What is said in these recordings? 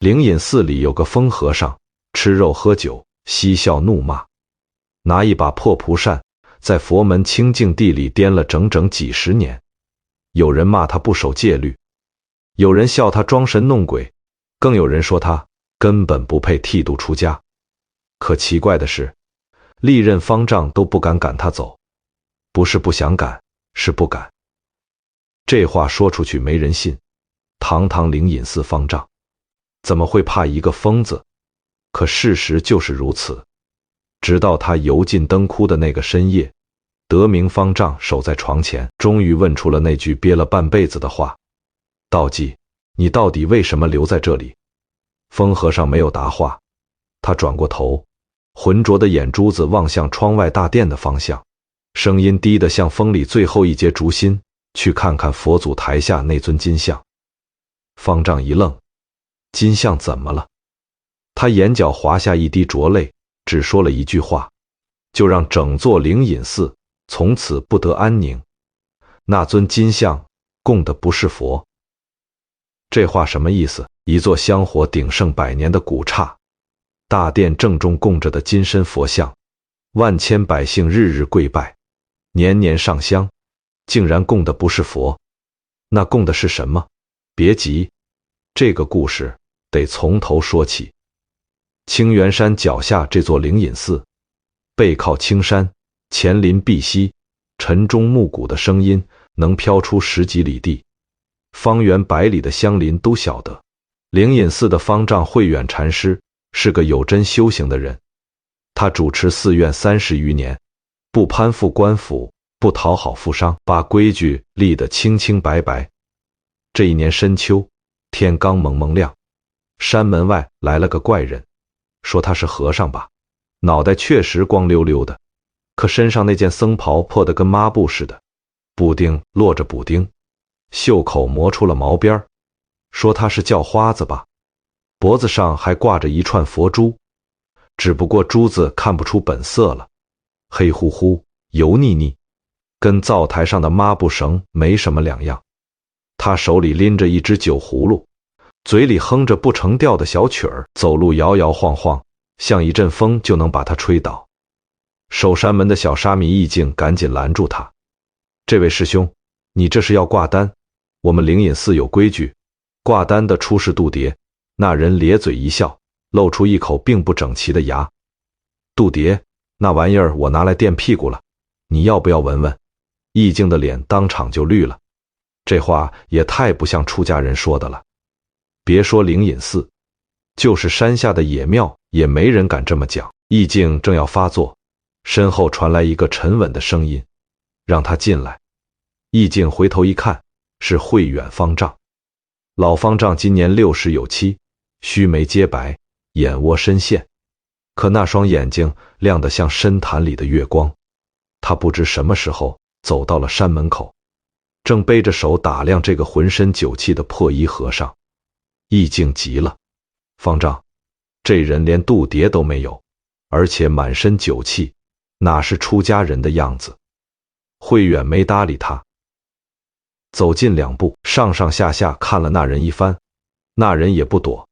灵隐寺里有个疯和尚，吃肉喝酒，嬉笑怒骂，拿一把破蒲扇在佛门清净地里颠了整整几十年。有人骂他不守戒律，有人笑他装神弄鬼，更有人说他根本不配剃度出家。可奇怪的是，历任方丈都不敢赶他走，不是不想赶，是不敢。这话说出去没人信，堂堂灵隐寺方丈，怎么会怕一个疯子？可事实就是如此。直到他油尽灯枯的那个深夜，德明方丈守在床前，终于问出了那句憋了半辈子的话：道济，你到底为什么留在这里？疯和尚没有答话，他转过头，浑浊的眼珠子望向窗外大殿的方向，声音低得像风里最后一节竹薪，去看看佛祖台下那尊金像。方丈一愣，金像怎么了？他眼角滑下一滴浊泪，只说了一句话，就让整座灵隐寺从此不得安宁。那尊金像供的不是佛。这话什么意思？一座香火鼎盛100年的古刹，大殿正中供着的金身佛像，万千百姓日日跪拜，年年上香，竟然供的不是佛，那供的是什么？别急，这个故事得从头说起。青原山脚下这座灵隐寺，背靠青山，前临碧溪，晨钟暮鼓的声音能飘出10几里地，方圆100里的乡邻都晓得。灵隐寺的方丈慧远禅师是个有真修行的人，他主持寺院30余年，不攀附官府，不讨好富商，把规矩立得清清白白。这一年深秋，天刚蒙蒙亮，山门外来了个怪人，说他是和尚吧，脑袋确实光溜溜的，可身上那件僧袍破得跟抹布似的，补丁落着补丁，袖口磨出了毛边，说他是叫花子吧，脖子上还挂着一串佛珠，只不过珠子看不出本色了，黑乎乎，油腻腻，跟灶台上的抹布绳没什么两样。他手里拎着一只酒葫芦，嘴里哼着不成调的小曲儿，走路摇摇晃晃，像一阵风就能把他吹倒。守山门的小沙弥义净赶紧拦住他：这位师兄，你这是要挂单，我们灵隐寺有规矩，挂单的出示度牒。那人咧嘴一笑，露出一口并不整齐的牙：度牒？那玩意儿我拿来垫屁股了，你要不要闻闻？义净的脸当场就绿了，这话也太不像出家人说的了。别说灵隐寺，就是山下的野庙也没人敢这么讲。义净正要发作，身后传来一个沉稳的声音：让他进来。义净回头一看，是慧远方丈。老方丈今年60有7，须眉皆白，眼窝深陷，可那双眼睛亮得像深潭里的月光。他不知什么时候走到了山门口，正背着手打量这个浑身酒气的破衣和尚。义净急了：方丈，这人连度牒都没有，而且满身酒气，哪是出家人的样子？慧远没搭理他，走近2步，上上下下看了那人一番，那人也不躲，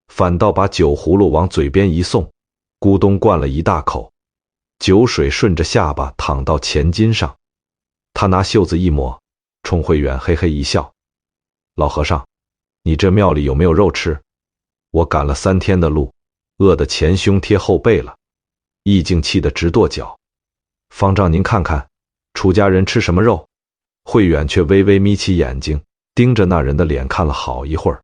反倒把酒葫芦往嘴边一送，咕咚灌了一大口，酒水顺着下巴淌到前襟上。他拿袖子一抹，冲慧远嘿嘿一笑：老和尚，你这庙里有没有肉吃？我赶了3天的路，饿得前胸贴后背了。义净气得直跺脚：方丈您看看，出家人吃什么肉？慧远却微微眯起眼睛，盯着那人的脸看了好一会儿。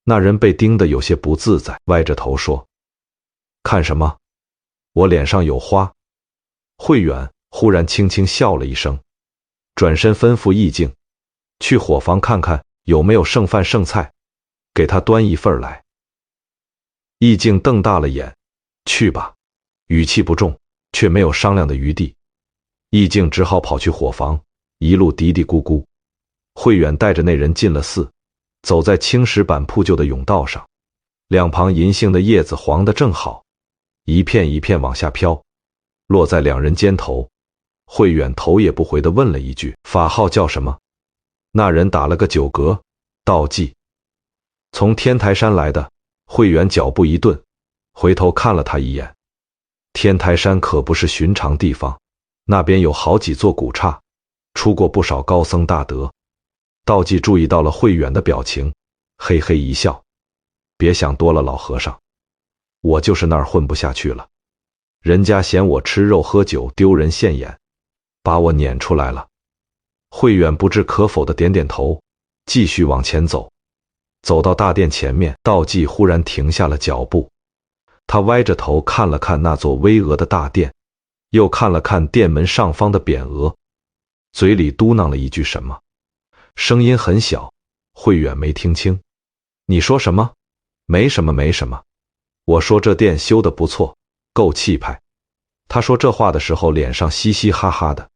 那人被盯得有些不自在，歪着头说：看什么？我脸上有花。慧远忽然轻轻笑了一声，转身吩咐义净：去伙房看看有没有剩饭剩菜，给他端一份来。义净瞪大了眼：去吧。语气不重，却没有商量的余地。义净只好跑去伙房，一路嘀嘀咕咕。慧远带着那人进了寺，走在青石板铺就的甬道上，两旁银杏的叶子黄得正好，一片一片往下飘，落在2人肩头。慧远头也不回地问了一句：法号叫什么？那人打了个9嗝：道济。从天台山来的。慧远脚步一顿，回头看了他一眼。天台山可不是寻常地方，那边有好几座古刹，出过不少高僧大德。道济注意到了慧远的表情，嘿嘿一笑，别想多了，老和尚，我就是那儿混不下去了，人家嫌我吃肉喝酒丢人现眼，把我撵出来了。慧远不置可否的点点头，继续往前走。走到大殿前面，道济忽然停下了脚步。他歪着头看了看那座巍峨的大殿，又看了看殿门上方的匾额，嘴里嘟囔了一句什么，声音很小，慧远没听清。你说什么？没什么没什么，我说这殿修得不错，够气派。他说这话的时候脸上嘻嘻哈哈的，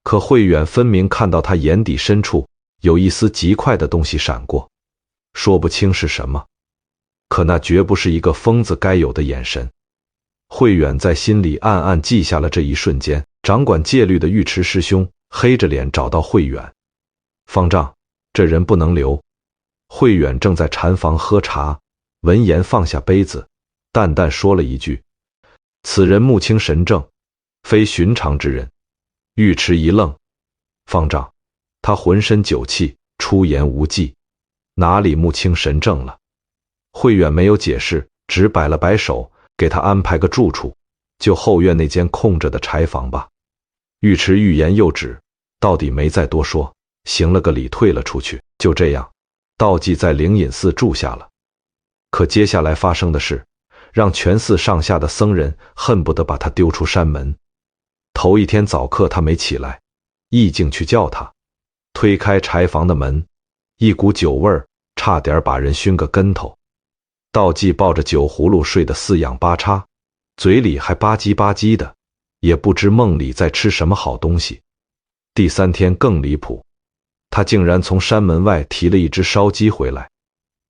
可慧远分明看到他眼底深处有一丝极快的东西闪过，说不清是什么，可那绝不是一个疯子该有的眼神。慧远在心里暗暗记下了这一瞬间。掌管戒律的尉迟师兄黑着脸找到慧远，方丈，这人不能留。慧远正在禅房喝茶，闻言放下杯子，淡淡说了一句，此人目清神正，非寻常之人。尉迟一愣，方丈，他浑身酒气，出言无忌，哪里目清神正了？慧远没有解释，只摆了摆手，给他安排个住处，就后院那间空着的柴房吧。尉迟欲言又止，到底没再多说，行了个礼退了出去。就这样，道济在灵隐寺住下了。可接下来发生的事，让全寺上下的僧人恨不得把他丢出山门。头一天早课他没起来，义净去叫他，推开柴房的门，一股酒味儿，差点把人熏个跟头。道济抱着酒葫芦睡得四仰八叉，嘴里还吧唧吧唧的，也不知梦里在吃什么好东西。第三天更离谱，他竟然从山门外提了一只烧鸡回来，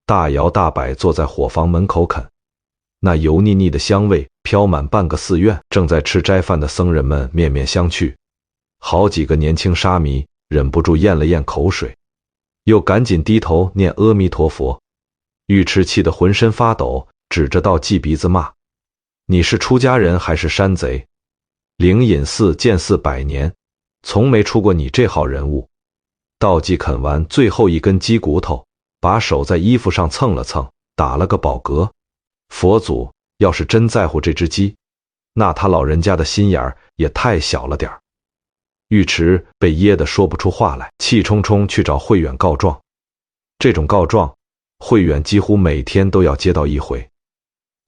大摇大摆坐在伙房门口啃，那油腻腻的香味飘满半个寺院。正在吃斋饭的僧人们面面相觑，好几个年轻沙弥忍不住咽了咽口水，又赶紧低头念阿弥陀佛。尉迟气得浑身发抖，指着道济鼻子骂，你是出家人还是山贼？灵隐寺建寺100年，从没出过你这号人物。道济啃完最后一根鸡骨头，把手在衣服上蹭了蹭，打了个饱嗝。佛祖要是真在乎这只鸡，那他老人家的心眼儿也太小了点儿。尉迟被噎得说不出话来，气冲冲去找慧远告状。这种告状，慧远几乎每天都要接到一回。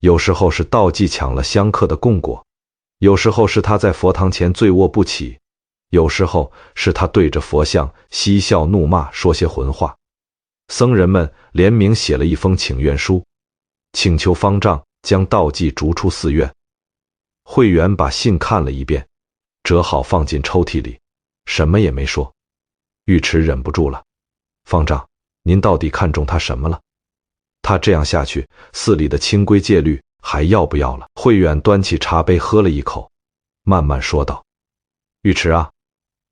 有时候是道济抢了香客的供果，有时候是他在佛堂前醉卧不起，有时候是他对着佛像嬉笑怒骂，说些混话。僧人们联名写了一封请愿书，请求方丈将道济逐出寺院。慧远把信看了一遍，折好放进抽屉里，什么也没说。尉迟忍不住了，方丈，您到底看中他什么了？他这样下去，寺里的清规戒律还要不要了？慧远端起茶杯喝了一口，慢慢说道，尉迟啊，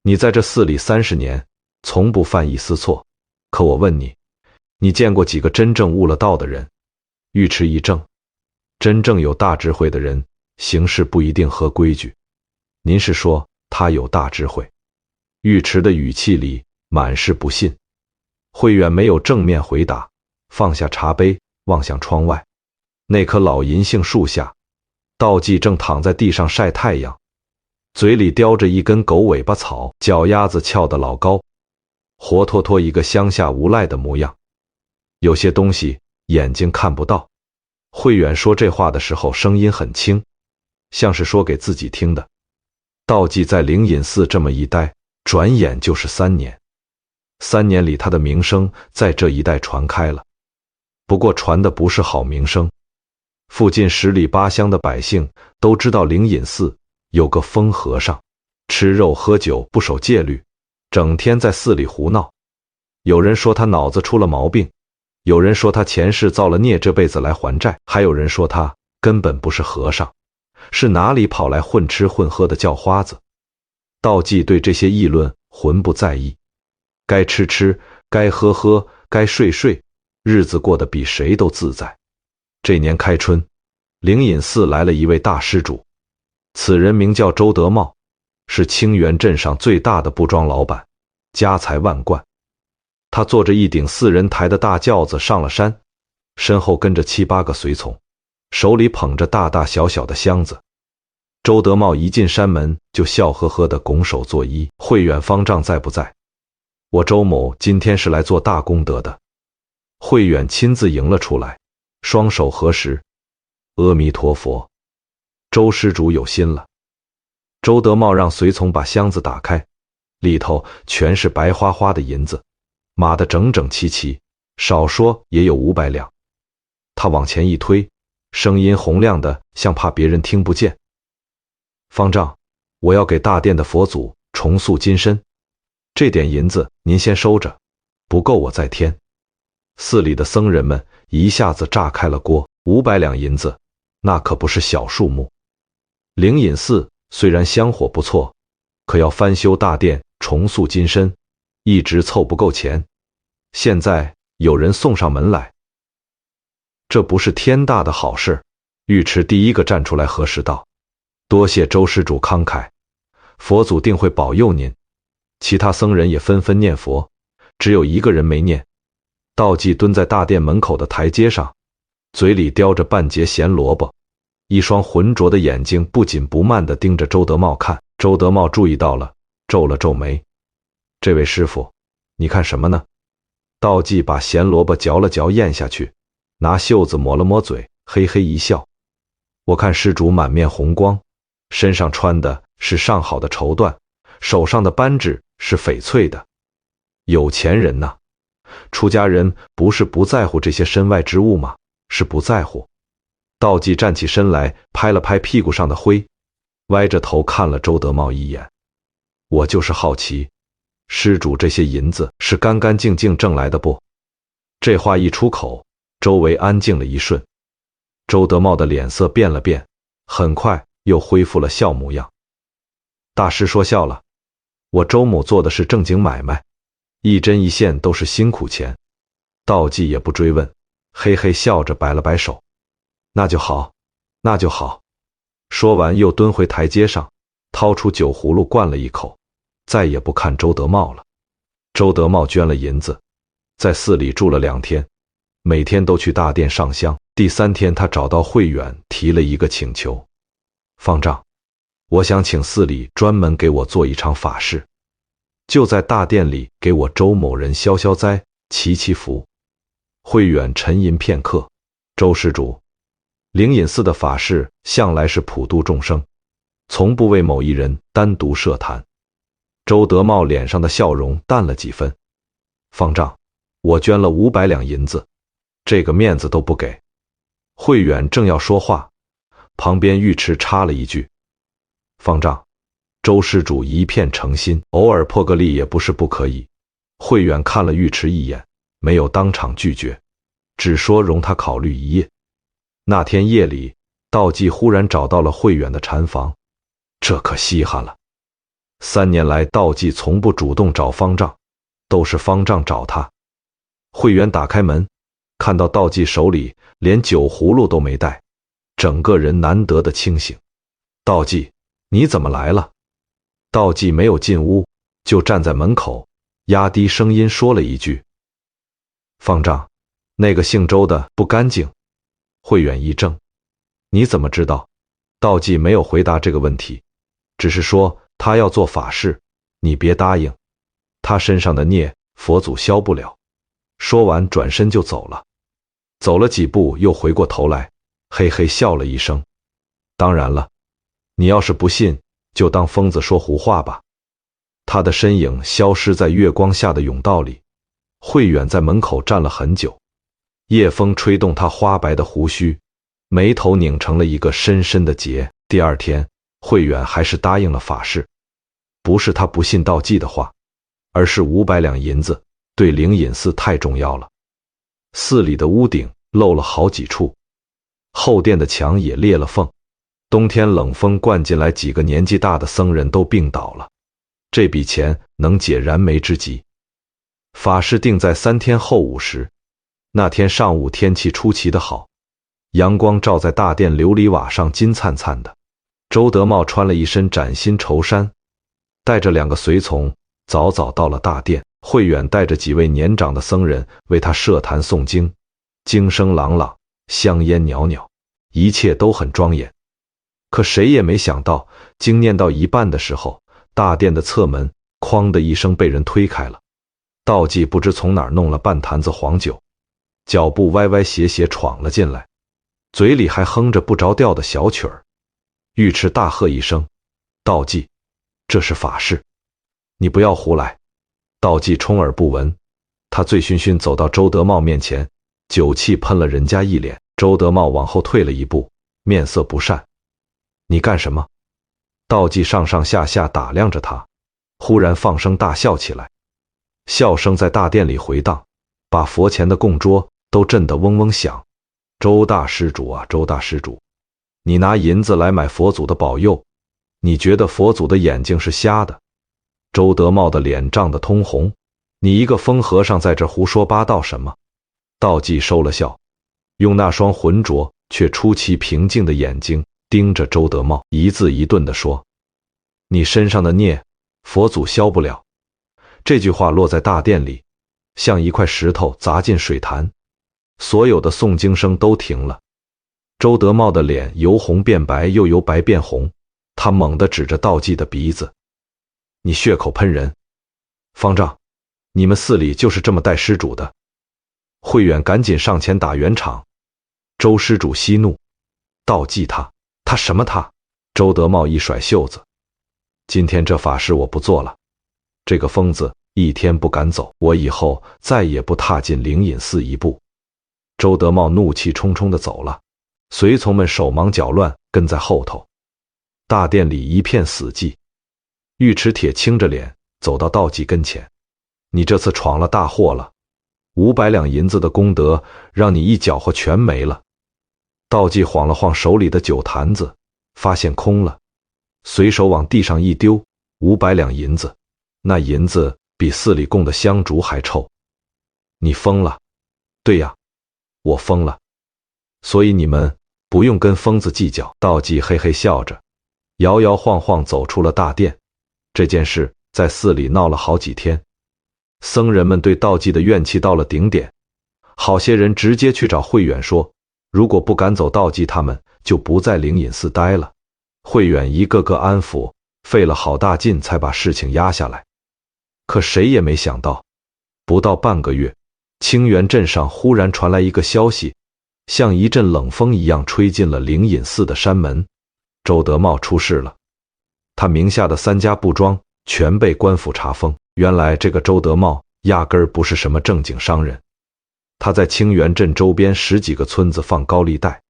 你在这寺里30年，从不犯一丝错，可我问你，你见过几个真正悟了道的人？尉迟一怔，真正有大智慧的人，行事不一定合规矩。您是说他有大智慧？尉迟的语气里满是不信。慧远没有正面回答，放下茶杯，望向窗外。那棵老银杏树下，道济正躺在地上晒太阳，嘴里叼着一根狗尾巴草，脚丫子翘得老高，活脱脱一个乡下无赖的模样。有些东西眼睛看不到。慧远说这话的时候声音很轻，像是说给自己听的。道济在灵隐寺这么一待，转眼就是3年。3年里他的名声在这一带传开了，不过传的不是好名声。附近10里8乡的百姓都知道灵隐寺有个疯和尚，吃肉喝酒不守戒律，整天在寺里胡闹。有人说他脑子出了毛病，有人说他前世造了孽，这辈子来还债，还有人说他根本不是和尚，是哪里跑来混吃混喝的叫花子。道济对这些议论浑不在意，该吃吃，该喝喝，该睡睡，日子过得比谁都自在。这年开春，灵隐寺来了一位大施主，此人名叫周德茂，是清源镇上最大的布庄老板，家财万贯。他坐着一顶4人抬的大轿子上了山，身后跟着7、8个随从，手里捧着大大小小的箱子。周德茂一进山门就笑呵呵地拱手作揖：“慧远方丈在不在？我周某今天是来做大功德的。”慧远亲自迎了出来，双手合十：“阿弥陀佛，周施主有心了。”周德茂让随从把箱子打开，里头全是白花花的银子，码得整整齐齐，少说也有500两。他往前一推，声音洪亮的像怕别人听不见：“方丈，我要给大殿的佛祖重塑金身，这点银子您先收着，不够我再添。”寺里的僧人们一下子炸开了锅，500两银子，那可不是小数目。灵隐寺虽然香火不错，可要翻修大殿、重塑金身，一直凑不够钱。现在有人送上门来，这不是天大的好事。尉迟第一个站出来核实道：“多谢周施主慷慨，佛祖定会保佑您。”其他僧人也纷纷念佛，只有一个人没念。道济蹲在大殿门口的台阶上，嘴里叼着半截咸萝卜，一双浑浊的眼睛不紧不慢地盯着周德茂看。周德茂注意到了，皱了皱眉：“这位师傅，你看什么呢？”道济把咸萝卜嚼了嚼咽下去，拿袖子抹了抹嘴，嘿嘿一笑：“我看施主满面红光，身上穿的是上好的绸缎，手上的扳指是翡翠的。有钱人呐，出家人不是不在乎这些身外之物吗？是不在乎。”道济站起身来，拍了拍屁股上的灰，歪着头看了周德茂一眼：“我就是好奇，施主这些银子是干干净净挣来的不？”这话一出口，周围安静了一瞬。周德茂的脸色变了变，很快又恢复了笑模样。“大师说笑了，我周某做的是正经买卖，一针一线都是辛苦钱。”道济也不追问，嘿嘿笑着摆了摆手：“那就好，那就好。”说完又蹲回台阶上，掏出酒葫芦灌了一口，再也不看周德茂了。周德茂捐了银子，在寺里住了2天，每天都去大殿上香。第3天，他找到慧远提了一个请求：“方丈，我想请寺里专门给我做一场法事，就在大殿里给我周某人消消灾、祈祈福。”慧远沉吟片刻：“周施主，灵隐寺的法事向来是普度众生，从不为某一人单独设坛。”周德茂脸上的笑容淡了几分：“方丈，我捐了500两银子，这个面子都不给。”慧远正要说话，旁边尉迟插了一句：“方丈，周施主一片诚心，偶尔破个例也不是不可以。”慧远看了尉迟一眼，没有当场拒绝，只说容他考虑一夜。那天夜里，道济忽然找到了慧远的禅房，这可稀罕了。3年来，道济从不主动找方丈，都是方丈找他。慧远打开门，看到道济手里连酒葫芦都没带，整个人难得的清醒。“道济，你怎么来了？”道济没有进屋，就站在门口，压低声音说了一句：“方丈，那个姓周的不干净。”慧远一怔：“你怎么知道？”道济没有回答这个问题，只是说他要做法事，你别答应，他身上的孽佛祖消不了。说完转身就走了。走了几步又回过头来，嘿嘿笑了一声：“当然了，你要是不信，就当疯子说胡话吧。”他的身影消失在月光下的甬道里。慧远在门口站了很久，夜风吹动他花白的胡须，眉头拧成了一个深深的结。第2天，慧远还是答应了法事，不是他不信道济的话，而是500两银子对灵隐寺太重要了。寺里的屋顶漏了好几处，后殿的墙也裂了缝，冬天冷风灌进来，几个年纪大的僧人都病倒了，这笔钱能解燃眉之急。法事定在3天后午时，那天上午天气出奇的好，阳光照在大殿琉璃瓦上，金灿灿的。周德茂穿了一身崭新绸衫，带着2个随从，早早到了大殿。慧远带着几位年长的僧人为他设坛诵经，经声朗朗，香烟袅袅，一切都很庄严。可谁也没想到，经念到一半的时候，大殿的侧门哐的一声被人推开了。道济不知从哪儿弄了半坛子黄酒，脚步歪歪斜斜闯了进来，嘴里还哼着不着调的小曲儿。尉迟大喝一声：“道济，这是法事，你不要胡来！”道济充耳不闻，他醉醺醺走到周德茂面前，酒气喷了人家一脸。周德茂往后退了一步，面色不善：“你干什么？”道济上上下下打量着他，忽然放声大笑起来，笑声在大殿里回荡，把佛前的供桌都震得嗡嗡响。周大施主啊，周大施主，你拿银子来买佛祖的保佑，你觉得佛祖的眼睛是瞎的？周德茂的脸涨得通红，你一个疯和尚在这胡说八道什么？道济收了笑，用那双浑浊却出奇平静的眼睛盯着周德茂，一字一顿地说：“你身上的孽，佛祖消不了。”这句话落在大殿里，像一块石头砸进水潭，所有的诵经声都停了。周德茂的脸由红变白，又由白变红，他猛地指着道济的鼻子：“你血口喷人！方丈，你们寺里就是这么待施主的！”慧远赶紧上前打圆场。周施主息怒：“道济他什么他？”周德茂一甩袖子：“今天这法事我不做了，这个疯子一天不赶走，我以后再也不踏进灵隐寺一步。”周德茂怒气冲冲地走了，随从们手忙脚乱跟在后头。大殿里一片死寂。尉迟铁青着脸走到道济跟前：“你这次闯了大祸了，500两银子的功德让你一搅和全没了。”道济晃了晃手里的酒坛子，发现空了，随手往地上一丢，500两银子，那银子比寺里供的香烛还臭。你疯了？对呀，我疯了，所以你们不用跟疯子计较。道济嘿嘿笑着，摇摇晃晃走出了大殿。这件事在寺里闹了好几天，僧人们对道济的怨气到了顶点，好些人直接去找慧远说，如果不赶走道济他们，就不在灵隐寺待了。慧远一个个安抚，费了好大劲才把事情压下来。可谁也没想到，不到半个月，清源镇上忽然传来一个消息，像一阵冷风一样吹进了灵隐寺的山门：周德茂出事了。他名下的3家布庄全被官府查封。原来这个周德茂压根儿不是什么正经商人，他在清源镇周边10几个村子放高利贷，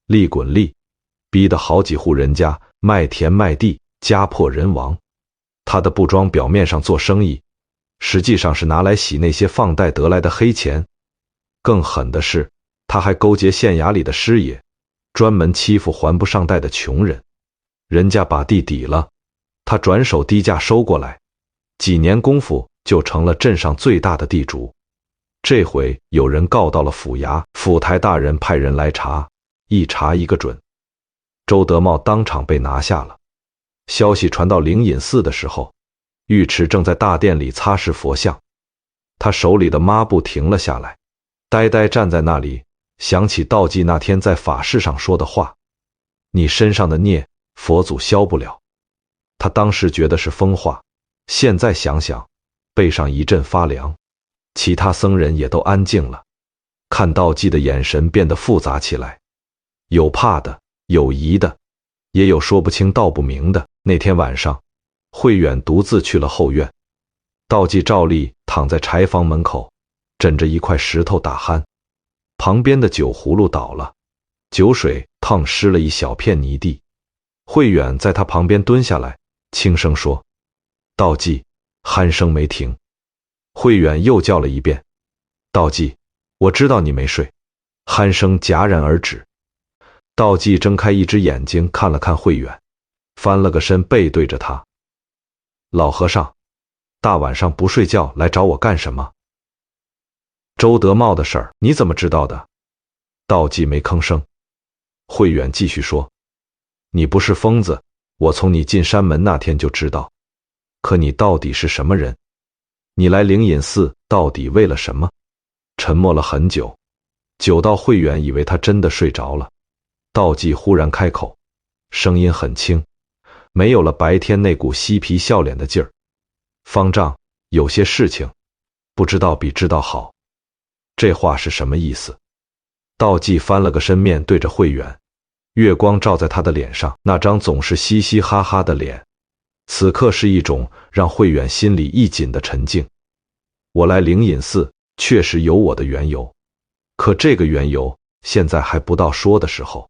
利滚利，逼得好几户人家卖田卖地，家破人亡。他的布庄表面上做生意，实际上是拿来洗那些放贷得来的黑钱。更狠的是，他还勾结县衙里的师爷，专门欺负还不上贷的穷人。人家把地抵了，他转手低价收过来，几年功夫就成了镇上最大的地主。这回有人告到了府衙，府台大人派人来查，一查一个准。周德茂当场被拿下了。消息传到灵隐寺的时候，尉迟正在大殿里擦拭佛像，他手里的抹布停了下来，呆呆站在那里，想起道济那天在法事上说的话：“你身上的孽，佛祖消不了。”他当时觉得是疯话，现在想想，背上一阵发凉。其他僧人也都安静了，看道济的眼神变得复杂起来，有怕的，有疑的，也有说不清道不明的。那天晚上，慧远独自去了后院，道济照例躺在柴房门口，枕着一块石头打鼾，旁边的酒葫芦倒了，酒水烫湿了一小片泥地。慧远在他旁边蹲下来，轻声说：“道济。”鼾声没停。慧远又叫了一遍：“道济，我知道你没睡。”鼾声戛然而止。道济睁开一只眼睛看了看慧远，翻了个身背对着他：“老和尚，大晚上不睡觉来找我干什么？”周德茂的事儿你怎么知道的？道济没吭声。慧远继续说：“你不是疯子，我从你进山门那天就知道。可你到底是什么人？你来灵隐寺到底为了什么？”沉默了很久，久到慧远以为他真的睡着了。道济忽然开口，声音很轻，没有了白天那股嬉皮笑脸的劲儿。方丈，有些事情，不知道比知道好。这话是什么意思？道济翻了个身，面对着慧远，月光照在他的脸上，那张总是嘻嘻哈哈的脸，此刻是一种让慧远心里一紧的沉静。我来灵隐寺确实有我的缘由，可这个缘由现在还不到说的时候。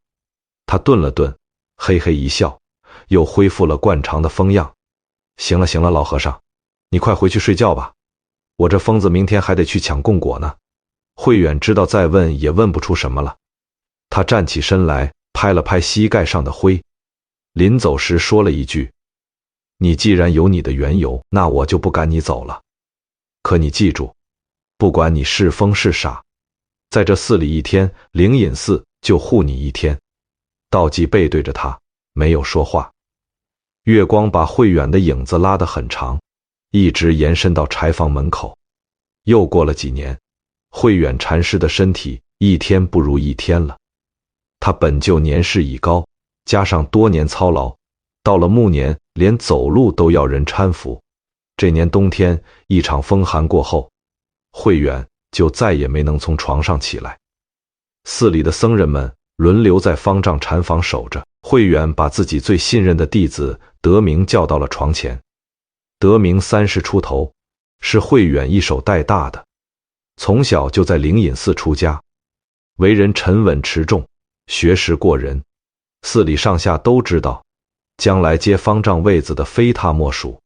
他顿了顿，嘿嘿一笑，又恢复了惯常的风样。行了行了，老和尚，你快回去睡觉吧，我这疯子明天还得去抢供果呢。慧远知道再问也问不出什么了，他站起身来，拍了拍膝盖上的灰，临走时说了一句：“你既然有你的缘由，那我就不赶你走了。可你记住，不管你是疯是傻，在这寺里一天，灵隐寺就护你一天。”道济背对着他，没有说话。月光把慧远的影子拉得很长，一直延伸到柴房门口。又过了几年，慧远禅师的身体一天不如一天了。他本就年事已高，加上多年操劳，到了暮年连走路都要人搀扶。这年冬天一场风寒过后，慧远就再也没能从床上起来。寺里的僧人们轮流在方丈禅房守着。慧远把自己最信任的弟子德明叫到了床前。德明30出头，是慧远一手带大的，从小就在灵隐寺出家，为人沉稳持重，学识过人，寺里上下都知道，将来接方丈位子的非他莫属。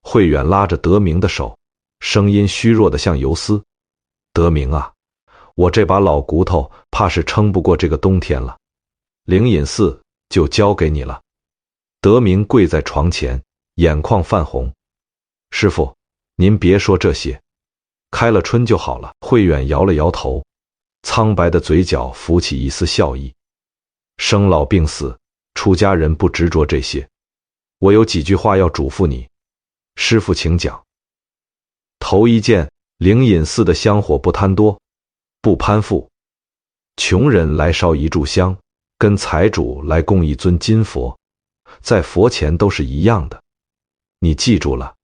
慧远拉着德明的手，声音虚弱得像游丝：“德明啊，我这把老骨头怕是撑不过这个冬天了，灵隐寺就交给你了。”德明跪在床前，眼眶泛红：“师父，您别说这些，开了春就好了。”慧远摇了摇头，苍白的嘴角浮起一丝笑意：“生老病死，出家人不执着这些。我有几句话要嘱咐你，师父请讲。头一件，灵隐寺的香火不贪多，不攀附，穷人来烧一炷香，跟财主来供一尊金佛，在佛前都是一样的。你记住了，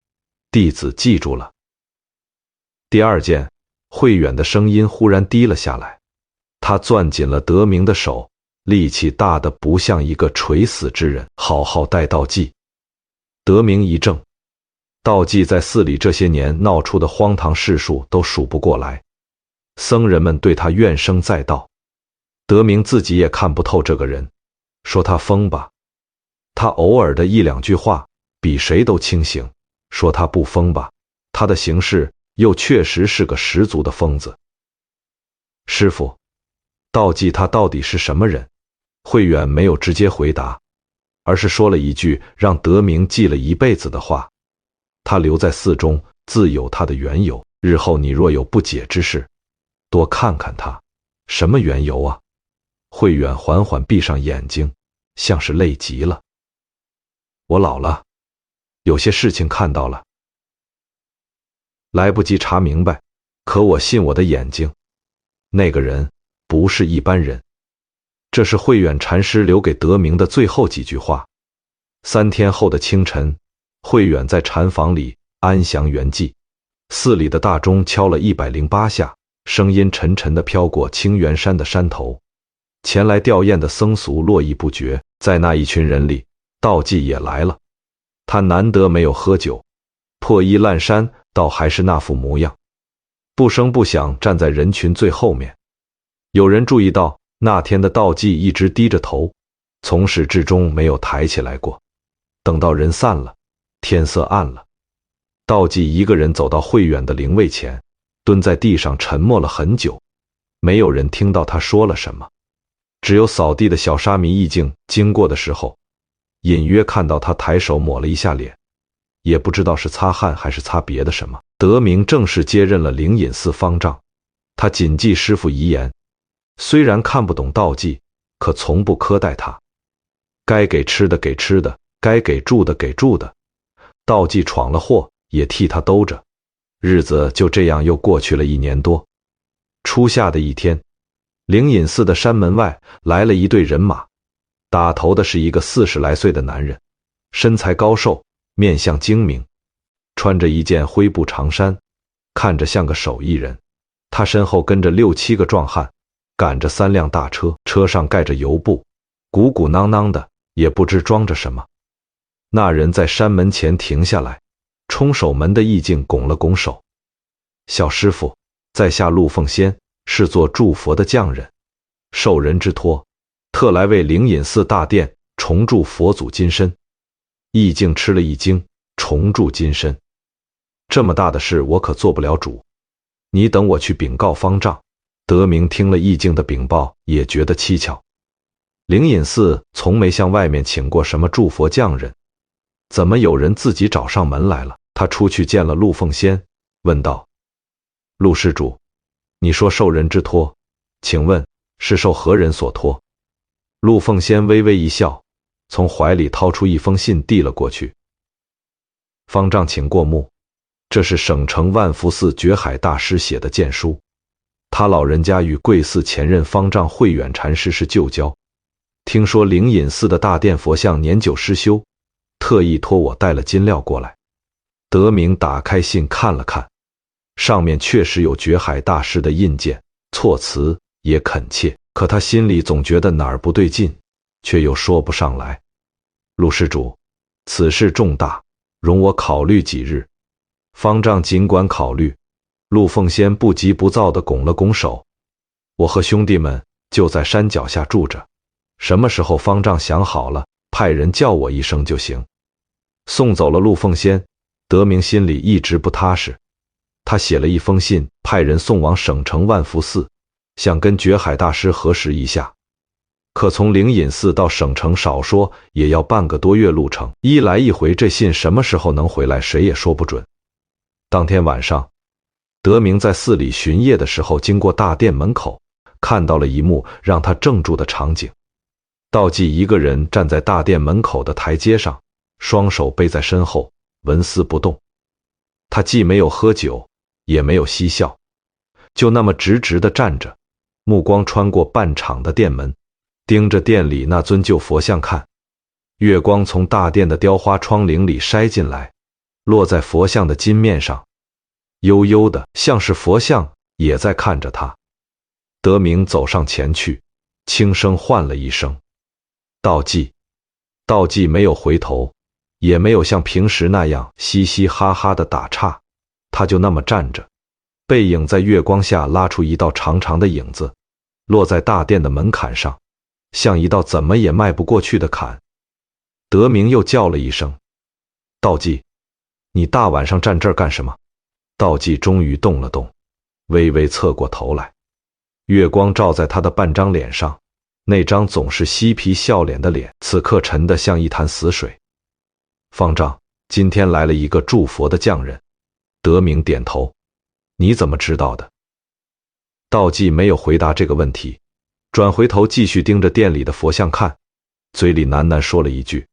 弟子记住了。第二件，慧远的声音忽然低了下来，他攥紧了德明的手，力气大得不像一个垂死之人。好好待道济。德明一怔，道济在寺里这些年闹出的荒唐事数都数不过来，僧人们对他怨声载道。德明自己也看不透这个人，说他疯吧，他偶尔的一两句话比谁都清醒；说他不疯吧，他的行事又确实是个十足的疯子。师父，道济他到底是什么人？慧远没有直接回答，而是说了一句让德明记了一辈子的话：他留在寺中自有他的缘由，日后你若有不解之事，多看看他。什么缘由啊？慧远缓缓闭上眼睛，像是累极了。我老了，有些事情看到了，来不及查明白，可我信我的眼睛，那个人不是一般人。这是慧远禅师留给德明的最后几句话。3天后的清晨，慧远在禅房里安详圆寂，寺里的大钟敲了108下，声音沉沉地飘过清源山的山头。前来吊唁的僧俗络绎不绝，在那一群人里，道济也来了。他难得没有喝酒，破衣烂衫，倒还是那副模样，不声不响站在人群最后面。有人注意到那天的道济一直低着头，从始至终没有抬起来过。等到人散了，天色暗了，道济一个人走到慧远的灵位前，蹲在地上沉默了很久，没有人听到他说了什么。只有扫地的小沙弥义净经过的时候，隐约看到他抬手抹了一下脸，也不知道是擦汗还是擦别的什么。德明正式接任了灵隐寺方丈，他谨记师父遗言，虽然看不懂道济，可从不苛待他。该给吃的给吃的，该给住的给住的。道济闯了祸，也替他兜着。日子就这样又过去了1年多。初夏的一天，灵隐寺的山门外来了一队人马，打头的是一个40来岁的男人，身材高瘦，面相精明，穿着一件灰布长衫，看着像个手艺人。他身后跟着6、7个壮汉，赶着3辆大车，车上盖着油布，鼓鼓囊囊的，也不知装着什么。那人在山门前停下来，冲守门的义净拱了拱手：“小师傅，在下陆凤仙，是做祝佛的匠人，受人之托，特来为灵隐寺大殿重铸佛祖金身。”义净吃了一惊，重铸金身，这么大的事我可做不了主，你等我去禀告方丈。德明听了义净的禀报，也觉得蹊跷。灵隐寺从没向外面请过什么祝佛匠人，怎么有人自己找上门来了？他出去见了陆凤仙，问道：“陆施主，你说受人之托，请问是受何人所托？”陆凤仙微微一笑，从怀里掏出一封信递了过去：“方丈请过目，这是省城万福寺觉海大师写的荐书。他老人家与贵寺前任方丈慧远禅师是旧交，听说灵隐寺的大殿佛像年久失修，特意托我带了金料过来。”德明打开信看了看，上面确实有觉海大师的印鉴，措辞也恳切，可他心里总觉得哪儿不对劲，却又说不上来。陆施主，此事重大，容我考虑几日。方丈尽管考虑。陆凤仙不急不躁地拱了拱手：“我和兄弟们就在山脚下住着，什么时候方丈想好了，派人叫我一声就行。”送走了陆凤仙，德明心里一直不踏实。他写了一封信，派人送往省城万福寺，想跟觉海大师核实一下。可从灵隐寺到省城少说也要半个多月路程，一来一回，这信什么时候能回来，谁也说不准。当天晚上，德明在寺里巡夜的时候，经过大殿门口，看到了一幕让他怔住的场景。道济一个人站在大殿门口的台阶上，双手背在身后，纹丝不动。他既没有喝酒，也没有嬉笑，就那么直直地站着，目光穿过半敞的殿门，盯着殿里那尊旧佛像看。月光从大殿的雕花窗棂里筛进来，落在佛像的金面上，悠悠的，像是佛像也在看着他。德明走上前去，轻声唤了一声：“道济。”道济没有回头，也没有像平时那样嘻嘻哈哈的打岔，他就那么站着，背影在月光下拉出一道长长的影子，落在大殿的门槛上，像一道怎么也迈不过去的坎。德明又叫了一声：“道济，你大晚上站这儿干什么？”道济终于动了动，微微侧过头来，月光照在他的半张脸上，那张总是嬉皮笑脸的脸，此刻沉得像一潭死水。“方丈，今天来了一个祝佛的匠人。”德明点头：“你怎么知道的？”道济没有回答这个问题，转回头继续盯着店里的佛像看，嘴里喃喃说了一句：“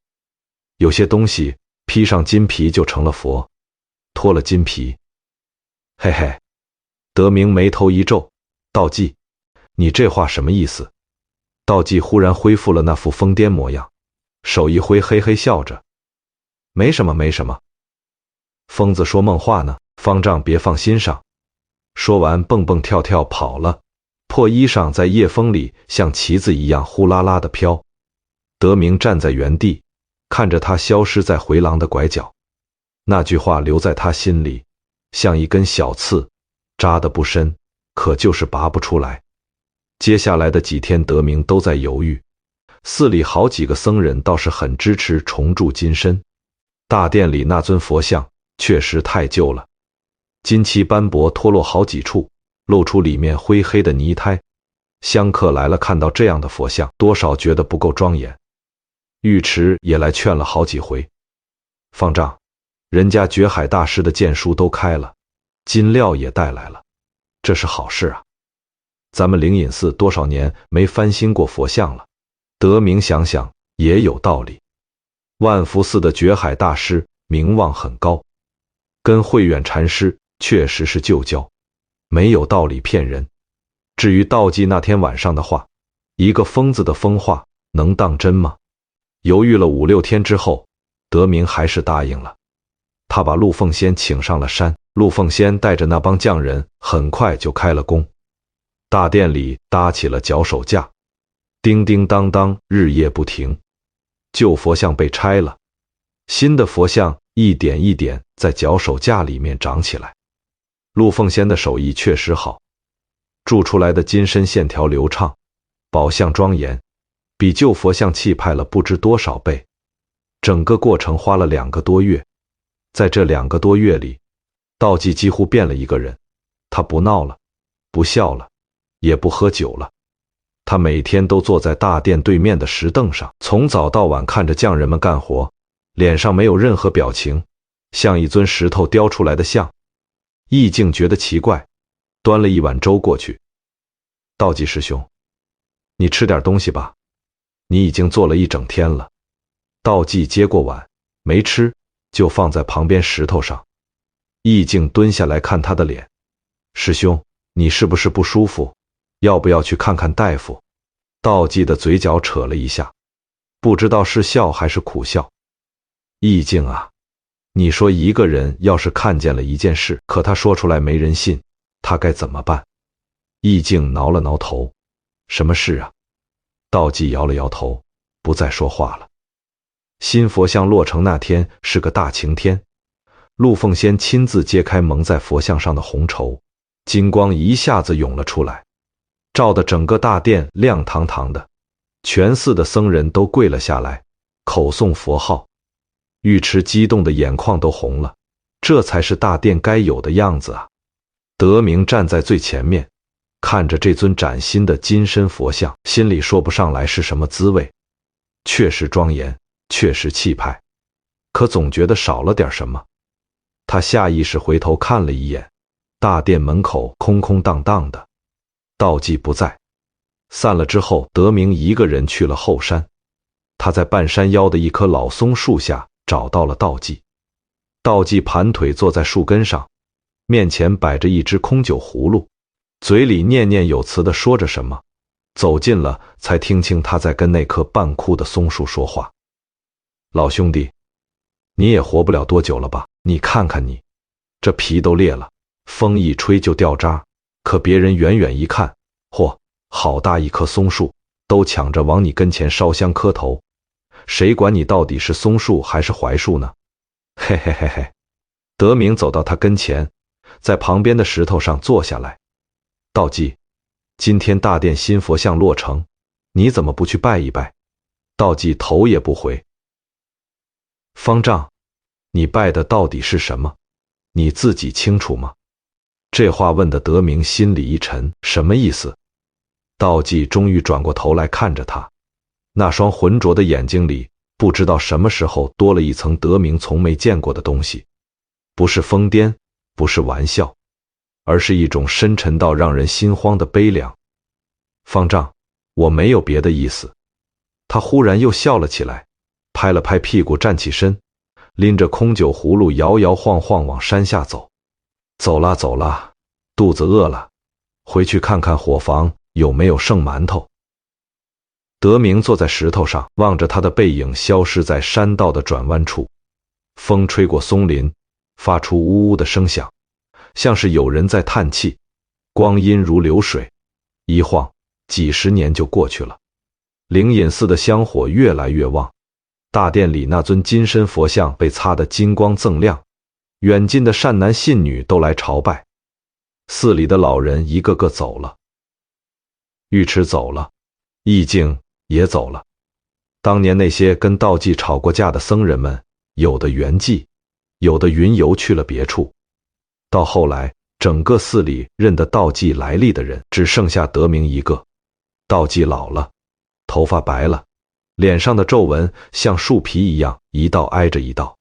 有些东西披上金皮就成了佛，脱了金皮。”嘿嘿，德明眉头一皱：“道济，你这话什么意思？”道济忽然恢复了那副疯癫模样，手一挥，嘿嘿笑着：“没什么，没什么。疯子说梦话呢，方丈别放心上。”说完蹦蹦跳跳跑了，破衣裳在夜风里像旗子一样呼啦啦地飘。德明站在原地，看着他消失在回廊的拐角，那句话留在他心里，像一根小刺，扎得不深，可就是拔不出来。接下来的几天，德明都在犹豫。寺里好几个僧人倒是很支持重铸金身，大殿里那尊佛像确实太旧了，金漆斑驳，脱落好几处，露出里面灰黑的泥胎。香客来了，看到这样的佛像，多少觉得不够庄严。尉迟也来劝了好几回：“方丈，人家觉海大师的荐书都开了，金料也带来了，这是好事啊。咱们灵隐寺多少年没翻新过佛像了，德明想想也有道理，万福寺的觉海大师名望很高，跟慧远禅师确实是旧交，没有道理骗人。至于道济那天晚上的话，一个疯子的疯话能当真吗？犹豫了5、6天之后，德明还是答应了。他把陆凤仙请上了山，陆凤仙带着那帮匠人很快就开了工。大殿里搭起了脚手架，叮叮当当，日夜不停。旧佛像被拆了，新的佛像一点一点在脚手架里面长起来。陆凤仙的手艺确实好，铸出来的金身线条流畅，宝相庄严，比旧佛像气派了不知多少倍。整个过程花了2个多月，在这2个多月里，道济几乎变了一个人。他不闹了，不笑了，也不喝酒了。他每天都坐在大殿对面的石凳上，从早到晚看着匠人们干活，脸上没有任何表情，像一尊石头雕出来的像。易静觉得奇怪，端了一碗粥过去。道济师兄，你吃点东西吧，你已经做了一整天了。道济接过碗，没吃，就放在旁边石头上。易静蹲下来看他的脸，师兄，你是不是不舒服？要不要去看看大夫？道济的嘴角扯了一下，不知道是笑还是苦笑。易静啊，你说一个人要是看见了一件事，可他说出来没人信，他该怎么办？易静挠了挠头，什么事啊？道济摇了摇头，不再说话了。新佛像落成那天是个大晴天，陆凤仙亲自揭开蒙在佛像上的红绸，金光一下子涌了出来，照得整个大殿亮堂堂的。全寺的僧人都跪了下来，口诵佛号。尉迟激动的眼眶都红了，这才是大殿该有的样子啊！德明站在最前面，看着这尊崭新的金身佛像，心里说不上来是什么滋味。确实庄严，确实气派，可总觉得少了点什么。他下意识回头看了一眼，大殿门口空空荡荡的，道济不在。散了之后，德明一个人去了后山。他在半山腰的一棵老松树下找到了道济。道济盘腿坐在树根上，面前摆着一只空酒葫芦，嘴里念念有词地说着什么。走近了，才听清他在跟那棵半枯的松树说话。老兄弟，你也活不了多久了吧？你看看你，这皮都裂了，风一吹就掉渣，可别人远远一看，嚯，好大一棵松树，都抢着往你跟前烧香磕头，谁管你到底是松树还是槐树呢？嘿嘿嘿嘿。德明走到他跟前，在旁边的石头上坐下来。道济，今天大殿新佛像落成，你怎么不去拜一拜？道济头也不回。方丈，你拜的到底是什么？你自己清楚吗？这话问得德明心里一沉，什么意思？道济终于转过头来看着他，那双浑浊的眼睛里不知道什么时候多了一层德明从没见过的东西，不是疯癫，不是玩笑，而是一种深沉到让人心慌的悲凉。方丈，我没有别的意思。他忽然又笑了起来，拍了拍屁股站起身，拎着空酒葫芦摇摇晃晃往山下走。走啦走啦，肚子饿了，回去看看伙房有没有剩馒头。德明坐在石头上，望着他的背影消失在山道的转弯处。风吹过松林，发出呜呜的声响，像是有人在叹气。光阴如流水，一晃几十年就过去了。灵隐寺的香火越来越旺，大殿里那尊金身佛像被擦得金光锃亮，远近的善男信女都来朝拜。寺里的老人一个个走了，尉迟走了，易静也走了。当年那些跟道济吵过架的僧人们，有的圆寂，有的云游去了别处。到后来，整个寺里认得道济来历的人只剩下德明一个。道济老了，头发白了，脸上的皱纹像树皮一样一道挨着一道，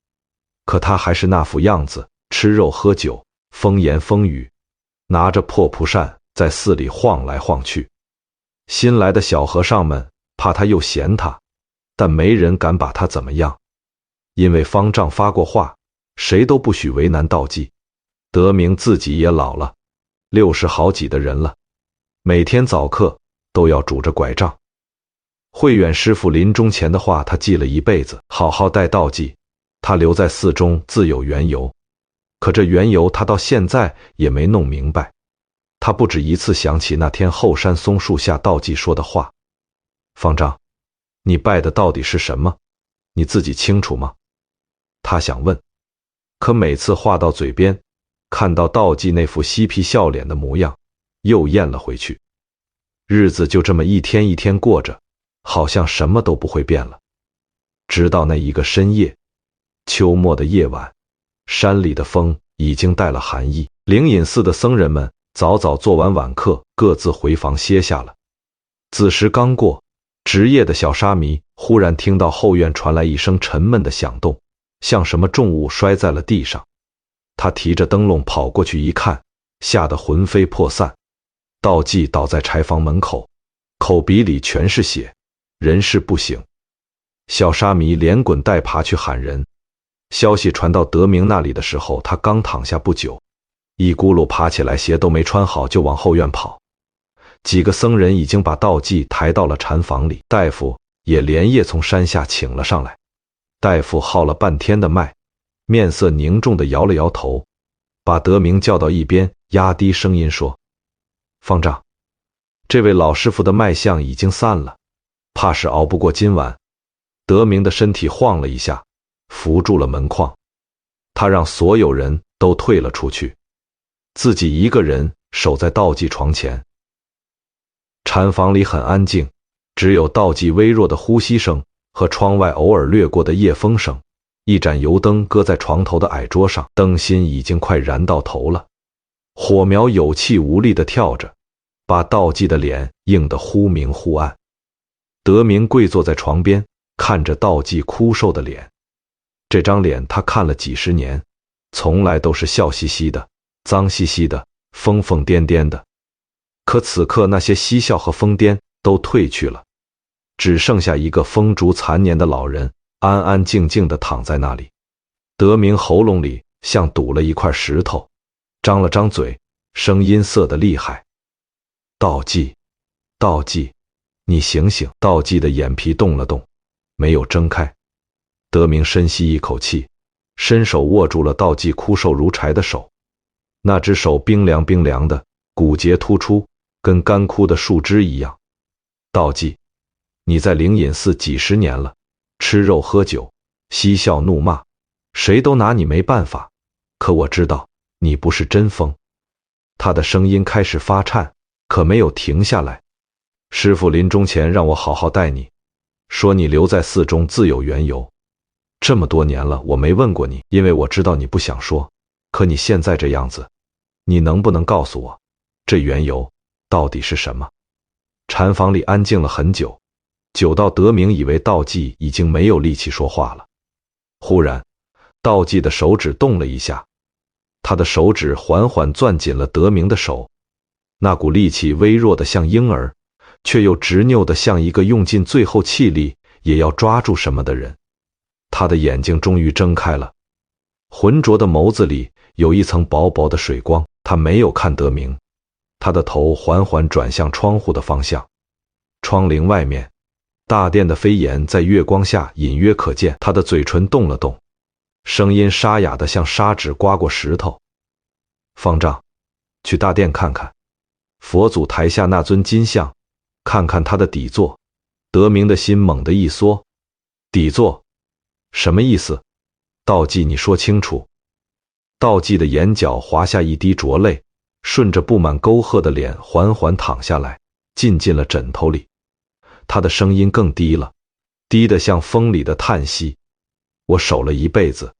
可他还是那副样子，吃肉喝酒，风言风语，拿着破蒲扇在寺里晃来晃去。新来的小和尚们怕他又嫌他，但没人敢把他怎么样，因为方丈发过话，谁都不许为难道济。德明自己也老了，60好几的人了，每天早课都要拄着拐杖。慧远师傅临终前的话他记了一辈子，好好待道济，他留在寺中自有缘由。可这缘由他到现在也没弄明白。他不止一次想起那天后山松树下道济说的话：方丈，你拜的到底是什么？你自己清楚吗？他想问，可每次话到嘴边，看到道济那副嬉皮笑脸的模样，又咽了回去。日子就这么一天一天过着，好像什么都不会变了。直到那一个深夜，秋末的夜晚，山里的风已经带了寒意，灵隐寺的僧人们早早做完晚课，各自回房歇下了。子时刚过，值夜的小沙弥忽然听到后院传来一声沉闷的响动，像什么重物摔在了地上。他提着灯笼跑过去一看，吓得魂飞魄散。道济倒在柴房门口，口鼻里全是血，人事不省。小沙弥连滚带爬去喊人。消息传到德明那里的时候，他刚躺下不久，一咕噜爬起来，鞋都没穿好就往后院跑。几个僧人已经把道济抬到了禅房里，大夫也连夜从山下请了上来。大夫号了半天的脉，面色凝重地摇了摇头，把德明叫到一边，压低声音说：方丈，这位老师傅的脉象已经散了，怕是熬不过今晚。德明的身体晃了一下，扶住了门框。他让所有人都退了出去，自己一个人守在道济床前。禅房里很安静，只有道济微弱的呼吸声和窗外偶尔掠过的夜风声。一盏油灯搁在床头的矮桌上，灯芯已经快燃到头了，火苗有气无力地跳着，把道济的脸映得忽明忽暗。德明跪坐在床边，看着道济枯瘦的脸。这张脸他看了几十年，从来都是笑嘻嘻的，脏兮兮的，疯疯癫癫的。可此刻那些嬉笑和疯癫都褪去了，只剩下一个风烛残年的老人安安静静地躺在那里。德明喉咙里像堵了一块石头，张了张嘴，声音涩得厉害：道济，道济，你醒醒！道济的眼皮动了动，没有睁开。德明深吸一口气，伸手握住了道济枯瘦如柴的手。那只手冰凉冰凉的，骨节突出，跟干枯的树枝一样。道济，你在灵隐寺几十年了，吃肉喝酒，嬉笑怒骂，谁都拿你没办法，可我知道你不是真疯。他的声音开始发颤，可没有停下来。师父临终前让我好好待你，说你留在寺中自有缘由。这么多年了，我没问过你，因为我知道你不想说。可你现在这样子，你能不能告诉我，这缘由到底是什么？禅房里安静了很久，久到德明以为道济已经没有力气说话了。忽然，道济的手指动了一下，他的手指缓缓攥紧了德明的手，那股力气微弱的像婴儿，却又执拗的像一个用尽最后气力也要抓住什么的人。他的眼睛终于睁开了，浑浊的眸子里有一层薄薄的水光。他没有看德明，他的头缓缓转向窗户的方向。窗棂外面，大殿的飞檐在月光下隐约可见。他的嘴唇动了动，声音沙哑的像砂纸刮过石头：方丈，去大殿看看佛祖台下那尊金像，看看他的底座。德明的心猛地一缩。底座？什么意思？道济，你说清楚。道济的眼角滑下一滴浊泪，顺着布满沟壑的脸缓缓淌下来，浸进了枕头里。他的声音更低了，低得像风里的叹息。我守了一辈子，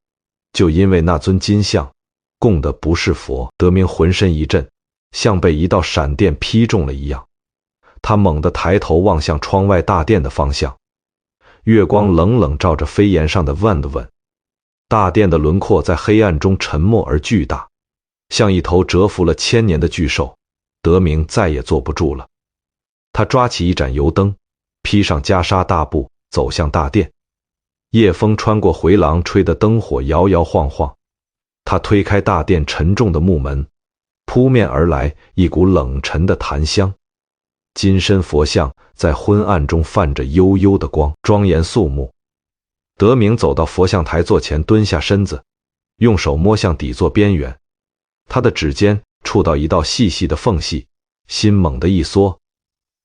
就因为那尊金像，供的不是佛。德明浑身一震，像被一道闪电劈中了一样。他猛地抬头望向窗外大殿的方向，月光冷冷照着飞檐上的问的问。大殿的轮廓在黑暗中沉默而巨大，像一头蛰伏了1000年的巨兽。德明再也坐不住了，他抓起一盏油灯，披上袈裟大步走向大殿。夜风穿过回廊，吹得灯火摇摇晃晃。他推开大殿沉重的木门，扑面而来一股冷沉的檀香。金身佛像在昏暗中泛着幽幽的光，庄严肃穆。德明走到佛像台座前，蹲下身子，用手摸向底座边缘。他的指尖触到一道细细的缝隙，心猛地一缩。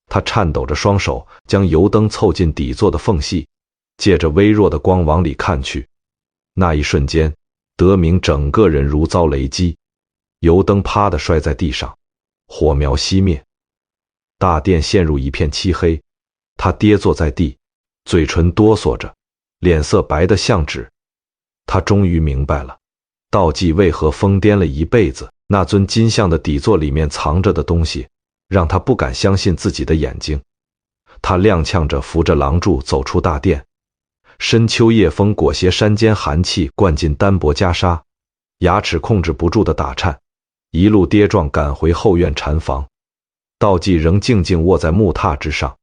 他颤抖着双手，将油灯凑近底座的缝隙，借着微弱的光往里看去。那一瞬间，德明整个人如遭雷击，油灯啪地摔在地上，火苗熄灭，大殿陷入一片漆黑。他跌坐在地，嘴唇哆嗦着，脸色白得像纸。他终于明白了，道济为何疯癫了一辈子。那尊金像的底座里面藏着的东西，让他不敢相信自己的眼睛。他踉跄着扶着廊柱走出大殿，深秋夜风裹挟山间寒气灌进单薄袈裟，牙齿控制不住的打颤，一路跌撞赶回后院禅房。道济仍静静卧在木榻之上，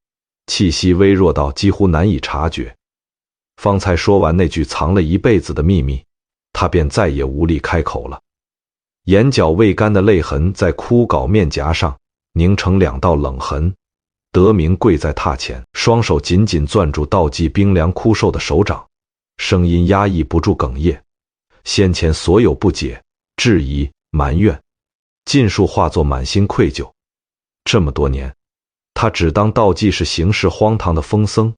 气息微弱到几乎难以察觉。方才说完那句藏了一辈子的秘密，他便再也无力开口了。眼角未干的泪痕在枯槁面颊上凝成2道冷痕。德明跪在榻前，双手紧紧攥住道济冰凉枯瘦的手掌，声音压抑不住哽咽。先前所有不解、质疑、埋怨，尽数化作满心愧疚。这么多年，他只当道济是行事荒唐的疯僧，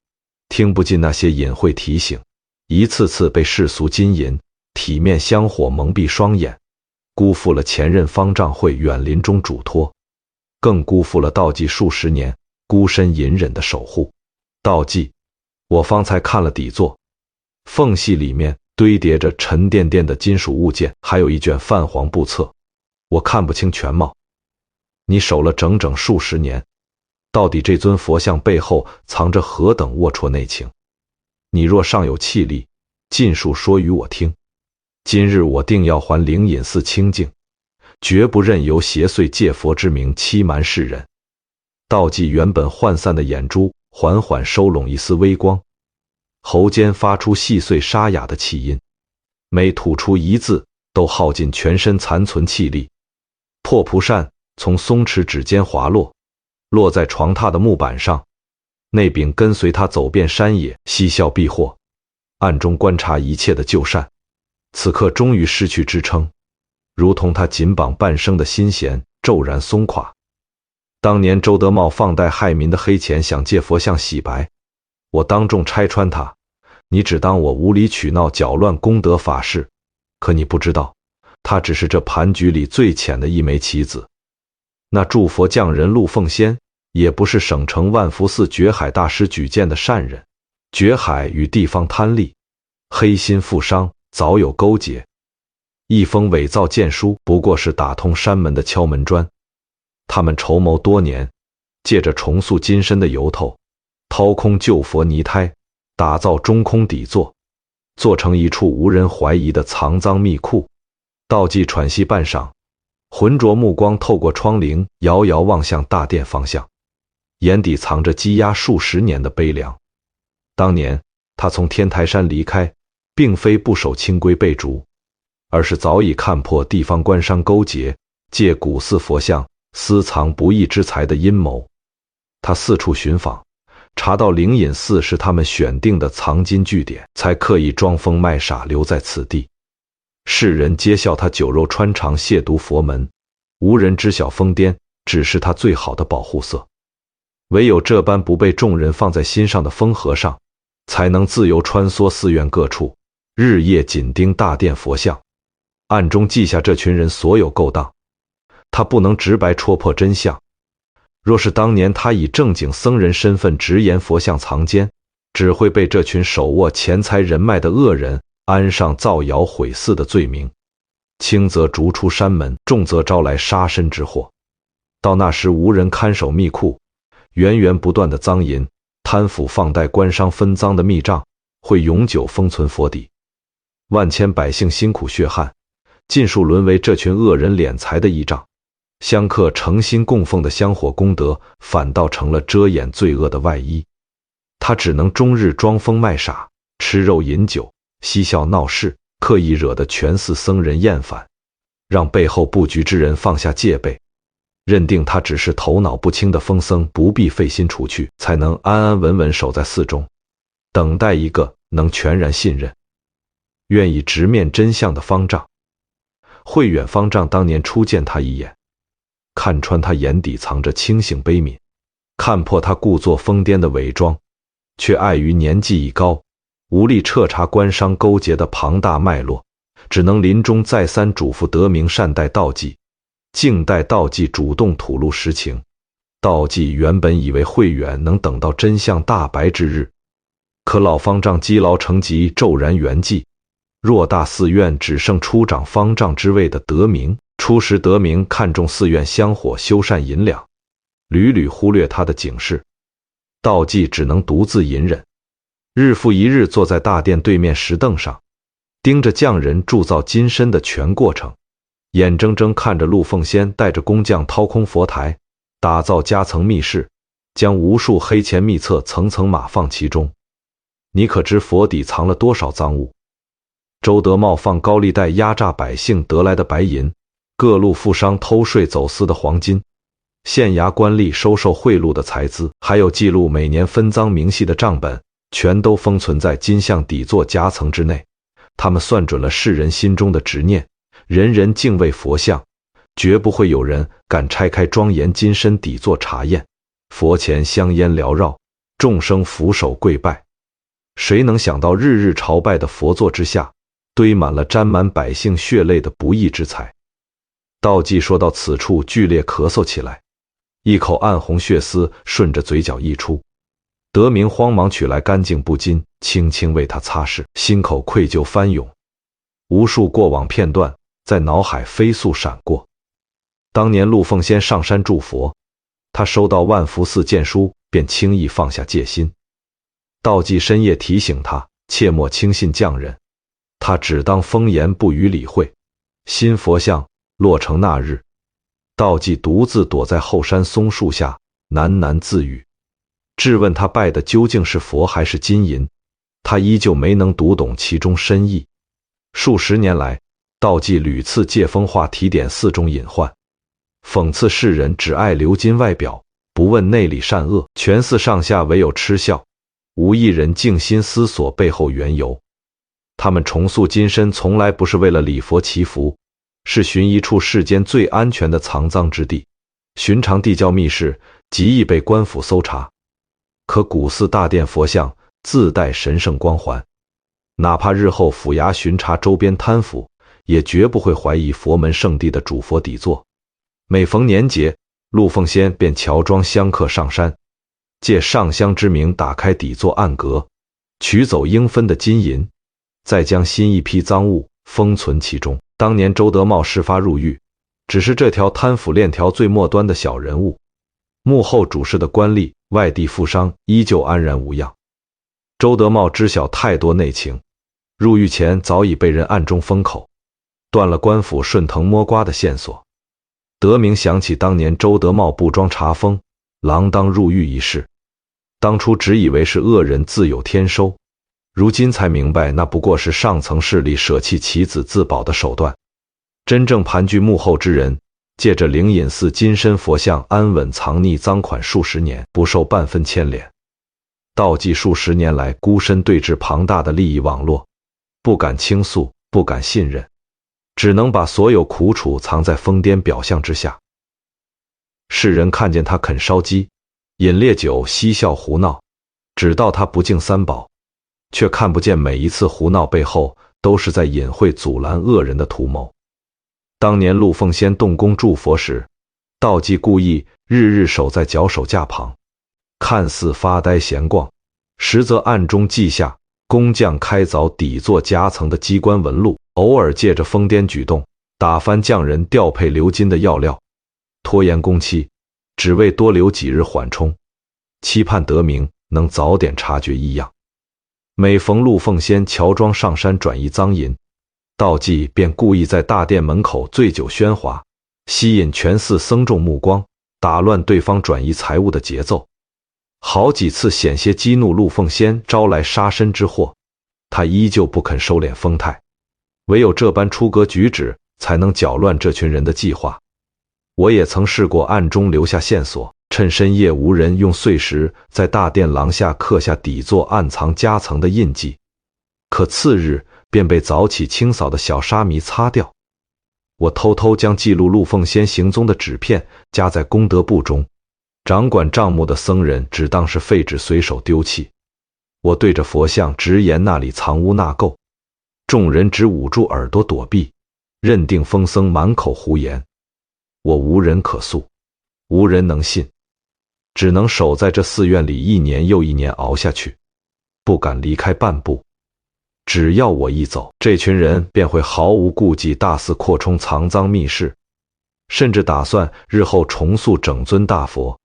听不进那些隐晦提醒，一次次被世俗金银、体面香火蒙蔽双眼，辜负了前任方丈会远临终嘱托，更辜负了道济数十年孤身隐忍的守护。道济，我方才看了底座，缝隙里面堆叠着沉甸甸的金属物件，还有一卷泛黄布册，我看不清全貌。你守了整整数十年，到底这尊佛像背后藏着何等龌龊内情？你若尚有气力，尽数说与我听。今日我定要还灵隐寺清净，绝不任由邪祟借佛之名欺瞒世人。道济原本涣散的眼珠缓缓收拢一丝微光，喉间发出细碎沙哑的气音，每吐出一字都耗尽全身残存气力。破蒲扇从松弛指尖滑落，落在床榻的木板上。那柄跟随他走遍山野，嬉笑避祸，暗中观察一切的旧扇，此刻终于失去支撑，如同他紧绑半生的心弦骤然松垮。当年周德茂放贷害民的黑钱，想借佛像洗白，我当众拆穿他，你只当我无理取闹搅乱功德法事，可你不知道，他只是这盘局里最浅的一枚棋子。那祝佛匠人陆凤仙也不是省城万福寺觉海大师举荐的善人，觉海与地方贪利、黑心富商早有勾结，一封伪造荐书不过是打通山门的敲门砖。他们筹谋多年，借着重塑金身的由头，掏空旧佛泥胎，打造中空底座，做成一处无人怀疑的藏赃密库。道济喘息半晌，浑浊目光透过窗棂遥遥望向大殿方向，眼底藏着积压数十年的悲凉。当年他从天台山离开，并非不守清规被逐，而是早已看破地方官商勾结，借古寺佛像私藏不义之财的阴谋。他四处寻访，查到灵隐寺是他们选定的藏金据点，才刻意装疯卖傻留在此地。世人皆笑他酒肉穿肠亵渎佛门，无人知晓疯癫只是他最好的保护色。唯有这般不被众人放在心上的疯和尚，才能自由穿梭寺院各处，日夜紧盯大殿佛像，暗中记下这群人所有勾当。他不能直白戳破真相，若是当年他以正经僧人身份直言佛像藏奸，只会被这群手握钱财人脉的恶人安上造谣毁寺的罪名，轻则逐出山门，重则招来杀身之祸。到那时无人看守密库，源源不断的赃银、贪腐放贷官商分赃的密账会永久封存佛底，万千百姓辛苦血汗尽数沦为这群恶人敛财的依仗，香客诚心供奉的香火功德反倒成了遮掩罪恶的外衣。他只能终日装疯卖傻，吃肉饮酒，嬉笑闹事，刻意惹得全寺僧人厌烦，让背后布局之人放下戒备，认定他只是头脑不清的疯僧，不必费心除去，才能安安稳稳守在寺中，等待一个能全然信任、愿意直面真相的方丈。慧远方丈当年初见他一眼，看穿他眼底藏着清醒悲悯，看破他故作疯癫的伪装，却碍于年纪已高，无力彻查官商勾结的庞大脉络，只能临终再三嘱咐德明善待道济，静待道济主动吐露实情。道济原本以为慧远能等到真相大白之日，可老方丈积劳成疾，骤然圆寂。偌大寺院只剩出掌方丈之位的德明，初时德明看重寺院香火修缮银两，屡屡忽略他的警示，道济只能独自隐忍，日复一日坐在大殿对面石凳上，盯着匠人铸造金身的全过程，眼睁睁看着陆凤仙带着工匠掏空佛台，打造夹层密室，将无数黑钱秘册层层码放其中。你可知佛底藏了多少赃物？周德茂放高利贷压榨百姓得来的白银，各路富商偷税走私的黄金，县衙官吏收受贿赂的财资，还有记录每年分赃明细的账本，全都封存在金像底座夹层之内。他们算准了世人心中的执念，人人敬畏佛像，绝不会有人敢拆开庄严金身底座查验。佛前香烟缭绕，众生俯首跪拜，谁能想到日日朝拜的佛座之下，堆满了沾满百姓血泪的不义之财。道济说到此处，剧烈咳嗽起来，一口暗红血丝顺着嘴角溢出。德明慌忙取来干净布巾，轻轻为他擦拭，心口愧疚翻涌，无数过往片段在脑海飞速闪过。当年陆凤仙上山祝佛，他收到万福寺荐书，便轻易放下戒心。道济深夜提醒他，切莫轻信匠人，他只当风言不予理会。新佛像落成那日，道济独自躲在后山松树下，喃喃自语，质问他拜的究竟是佛还是金银，他依旧没能读懂其中深意。数十年来，道济屡次借风话提点寺中隐患，讽刺世人只爱鎏金外表，不问内里善恶，全寺上下唯有嗤笑，无一人静心思索背后缘由。他们重塑金身从来不是为了礼佛祈福，是寻一处世间最安全的藏赃之地。寻常地窖密室极易被官府搜查，可古寺大殿佛像自带神圣光环，哪怕日后府衙巡查周边贪腐，也绝不会怀疑佛门圣地的主佛底座。每逢年节，陆凤仙便乔装香客上山，借上香之名打开底座暗格，取走应分的金银，再将新一批赃物封存其中。当年周德茂事发入狱，只是这条贪腐链条最末端的小人物，幕后主事的官吏、外地富商依旧安然无恙。周德茂知晓太多内情，入狱前早已被人暗中封口，断了官府顺藤摸瓜的线索。德明想起当年周德茂布庄查封、锒铛入狱一事，当初只以为是恶人自有天收，如今才明白那不过是上层势力舍弃其子自保的手段。真正盘踞幕后之人，借着灵隐寺金身佛像安稳藏匿赃款数十年，不受半分牵连。道济数十年来孤身对峙庞大的利益网络，不敢倾诉，不敢信任，只能把所有苦楚藏在疯癫表象之下。世人看见他啃烧鸡、饮烈酒、嬉笑胡闹，只道他不敬三宝，却看不见每一次胡闹背后都是在隐晦阻拦恶人的图谋。当年陆凤仙动工铸佛时，道济故意日日守在脚手架旁，看似发呆闲逛，实则暗中记下工匠开凿底座夹层的机关纹路，偶尔借着疯癫举动打翻匠人调配鎏金的药料，拖延工期，只为多留几日缓冲，期盼德明能早点察觉异样。每逢陆凤仙乔装上山转移赃银，道济便故意在大殿门口醉酒喧哗，吸引全寺僧众目光，打乱对方转移财物的节奏。好几次险些激怒陆凤仙，招来杀身之祸，他依旧不肯收敛风态，唯有这般出格举止，才能搅乱这群人的计划。我也曾试过暗中留下线索，趁深夜无人，用碎石在大殿廊下刻下底座暗藏夹层的印记，可次日便被早起清扫的小沙弥擦掉。我偷偷将记录陆凤仙行踪的纸片夹在功德簿中，掌管账目的僧人只当是废纸随手丢弃。我对着佛像直言那里藏污纳垢，众人只捂住耳朵躲避，认定疯僧满口胡言。我无人可诉，无人能信，只能守在这寺院里一年又一年熬下去，不敢离开半步。只要我一走，这群人便会毫无顾忌大肆扩充藏赃密室，甚至打算日后重塑整尊大佛，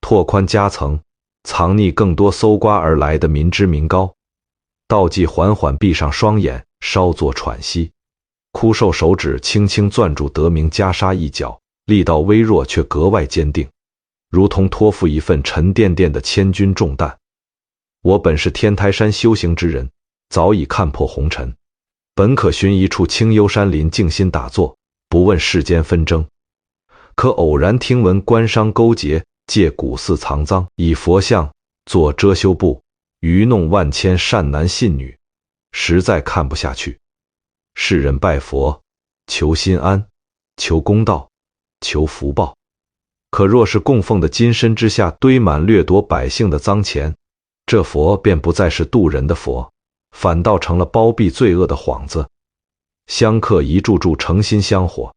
拓宽夹层，藏匿更多搜刮而来的民脂民膏。道济缓缓闭上双眼，稍作喘息，枯瘦手指轻轻攥住德明袈裟一角，力道微弱却格外坚定，如同托付一份沉甸甸的千钧重担。我本是天台山修行之人，早已看破红尘，本可寻一处清幽山林静心打坐，不问世间纷争。可偶然听闻官商勾结，借古寺藏赃，以佛像做遮羞布，愚弄万千善男信女，实在看不下去。世人拜佛，求心安，求公道，求福报，可若是供奉的金身之下堆满掠夺百姓的赃钱，这佛便不再是渡人的佛，反倒成了包庇罪恶的幌子。香客一柱柱诚心香火，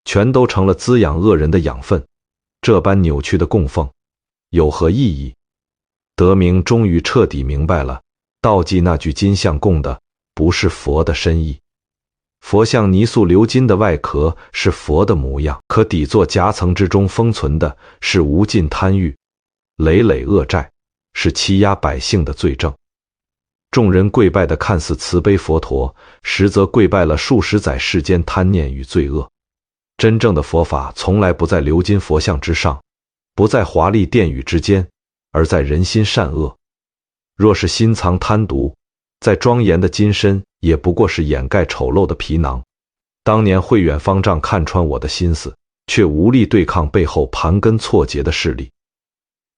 全都成了滋养恶人的养分。这般扭曲的供奉有何意义？德明终于彻底明白了，道济那具金像供的不是佛的深意。佛像泥塑鎏金的外壳是佛的模样，可底座夹层之中封存的是无尽贪欲、累累恶债，是欺压百姓的罪证。众人跪拜的看似慈悲佛陀，实则跪拜了数十载世间贪念与罪恶。真正的佛法从来不在鎏金佛像之上，不在华丽殿宇之间，而在人心善恶。若是心藏贪毒，再庄严的金身也不过是掩盖丑陋的皮囊。当年慧远方丈看穿我的心思，却无力对抗背后盘根错节的势力。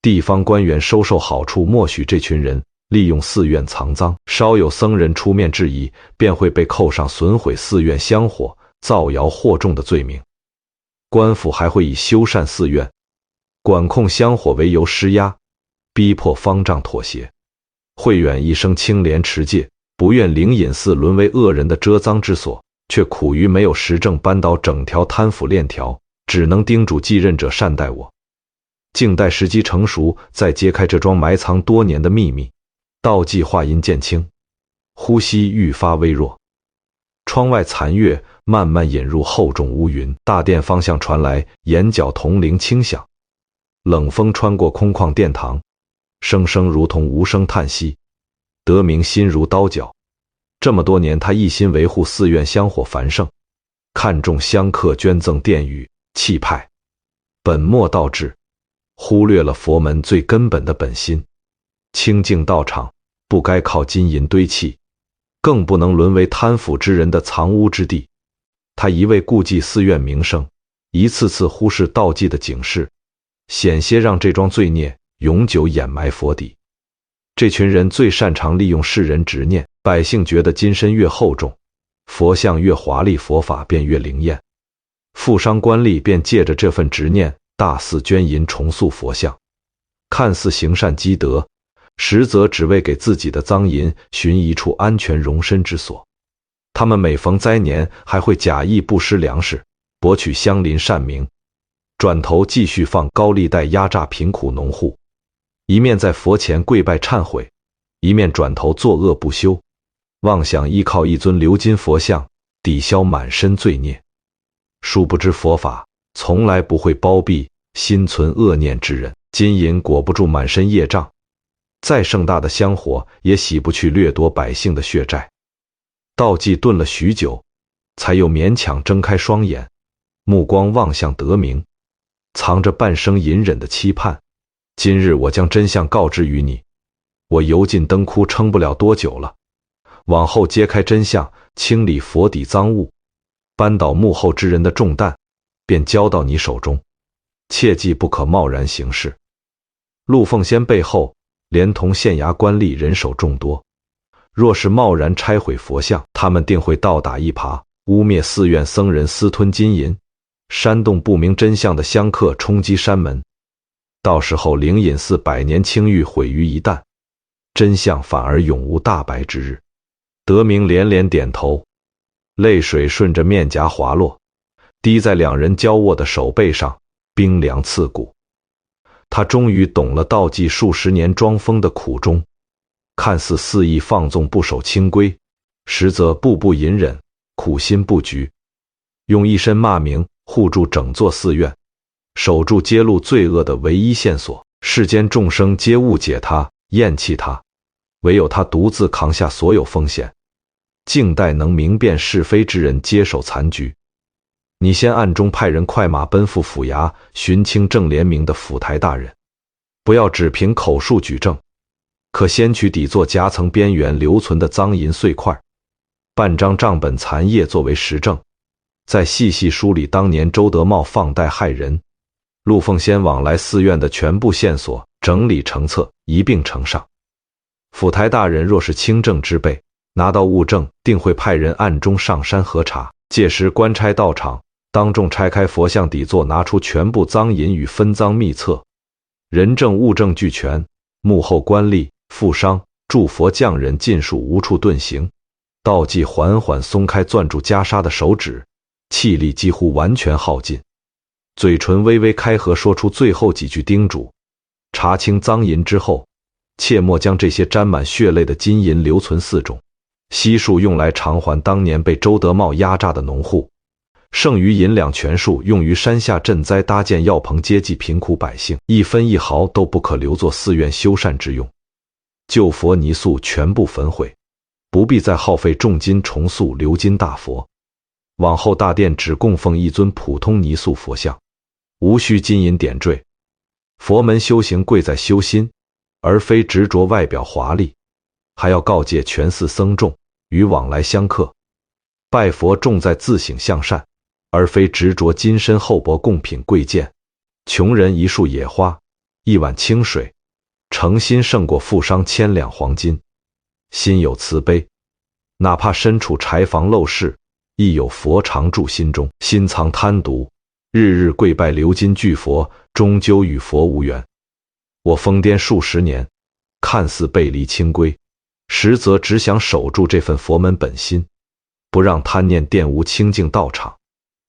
地方官员收受好处，默许这群人利用寺院藏赃，稍有僧人出面质疑，便会被扣上损毁寺院香火、造谣惑众的罪名。官府还会以修缮寺院、管控香火为由施压，逼迫方丈妥协。慧远一生清廉持戒，不愿灵隐寺沦为恶人的遮赃之所，却苦于没有实证扳倒整条贪腐链条，只能叮嘱继任者善待我，静待时机成熟，再揭开这桩埋藏多年的秘密。道济话音渐轻，呼吸愈发微弱。窗外残月慢慢引入厚重乌云，大殿方向传来眼角铜铃轻响，冷风穿过空旷殿堂，声声如同无声叹息。德明心如刀绞，这么多年他一心维护寺院香火繁盛，看重香客捐赠殿宇气派，本末倒置，忽略了佛门最根本的本心。清净道场不该靠金银堆砌，更不能沦为贪腐之人的藏污之地。他一味顾忌寺院名声，一次次忽视道济的警示，险些让这桩罪孽永久掩埋佛底。这群人最擅长利用世人执念，百姓觉得金身越厚重，佛像越华丽，佛法便越灵验。富商官吏便借着这份执念，大肆捐银重塑佛像，看似行善积德，实则只为给自己的赃银寻一处安全容身之所。他们每逢灾年，还会假意不施粮食，博取乡邻善名，转头继续放高利贷压榨贫苦农户，一面在佛前跪拜忏悔，一面转头作恶不休，妄想依靠一尊鎏金佛像抵消满身罪孽。殊不知佛法从来不会包庇心存恶念之人，金银裹不住满身业障，再盛大的香火也洗不去掠夺百姓的血债。道济顿了许久，才又勉强睁开双眼，目光望向德明，藏着半生隐忍的期盼，今日我将真相告知于你。我油尽灯枯撑不了多久了，往后揭开真相，清理佛底赃物，扳倒幕后之人的重担，便交到你手中，切记不可贸然行事。陆凤仙背后连同县衙官吏人手众多，若是贸然拆毁佛像，他们定会倒打一耙，污蔑寺院僧人私吞金银，煽动不明真相的香客冲击山门，到时候灵隐寺100年清誉毁于一旦，真相反而永无大白之日。德明连连点头，泪水顺着面颊滑落，滴在两人交握的手背上，冰凉刺骨。他终于懂了道济数十年装疯的苦衷，看似肆意放纵不守清规，实则步步隐忍，苦心不举，用一身骂名护住整座寺院，守住揭露罪恶的唯一线索。世间众生皆误解他，厌弃他，唯有他独自扛下所有风险，静待能明辨是非之人接手残局。你先暗中派人快马奔赴府衙，寻清正廉明的府台大人，不要只凭口述举证，可先取底座夹层边缘留存的赃银碎块，半张账本残页作为实证，再细细梳理当年周德茂放贷害人、陆凤仙往来寺院的全部线索，整理成册，一并呈上。府台大人若是清正之辈，拿到物证，定会派人暗中上山核查，届时官差到场，当众拆开佛像底座，拿出全部赃银与分赃秘册，人证物证俱全，幕后官吏、富商、铸佛匠人尽数无处遁形。道济缓缓松开攥住袈裟的手指，气力几乎完全耗尽，嘴唇微微开合，说出最后几句叮嘱：查清赃银之后，切莫将这些沾满血泪的金银留存寺中，悉数用来偿还当年被周德茂压榨的农户，剩余银两全数用于山下赈灾搭建药棚，接济贫苦百姓，一分一毫都不可留作寺院修缮之用。旧佛泥塑全部焚毁，不必再耗费重金重塑鎏金大佛，往后大殿只供奉一尊普通泥塑佛像，无需金银点缀。佛门修行贵在修心，而非执着外表华丽。还要告诫全寺僧众与往来香客，拜佛重在自省向善，而非执着金身厚薄贡品贵贱。穷人一束野花，一碗清水，诚心胜过富商千两黄金。心有慈悲，哪怕身处柴房陋室，亦有佛常住心中。心藏贪渎，日日跪拜鎏金巨佛，终究与佛无缘。我疯癫数十年，看似背离清规，实则只想守住这份佛门本心，不让贪念玷污清净道场。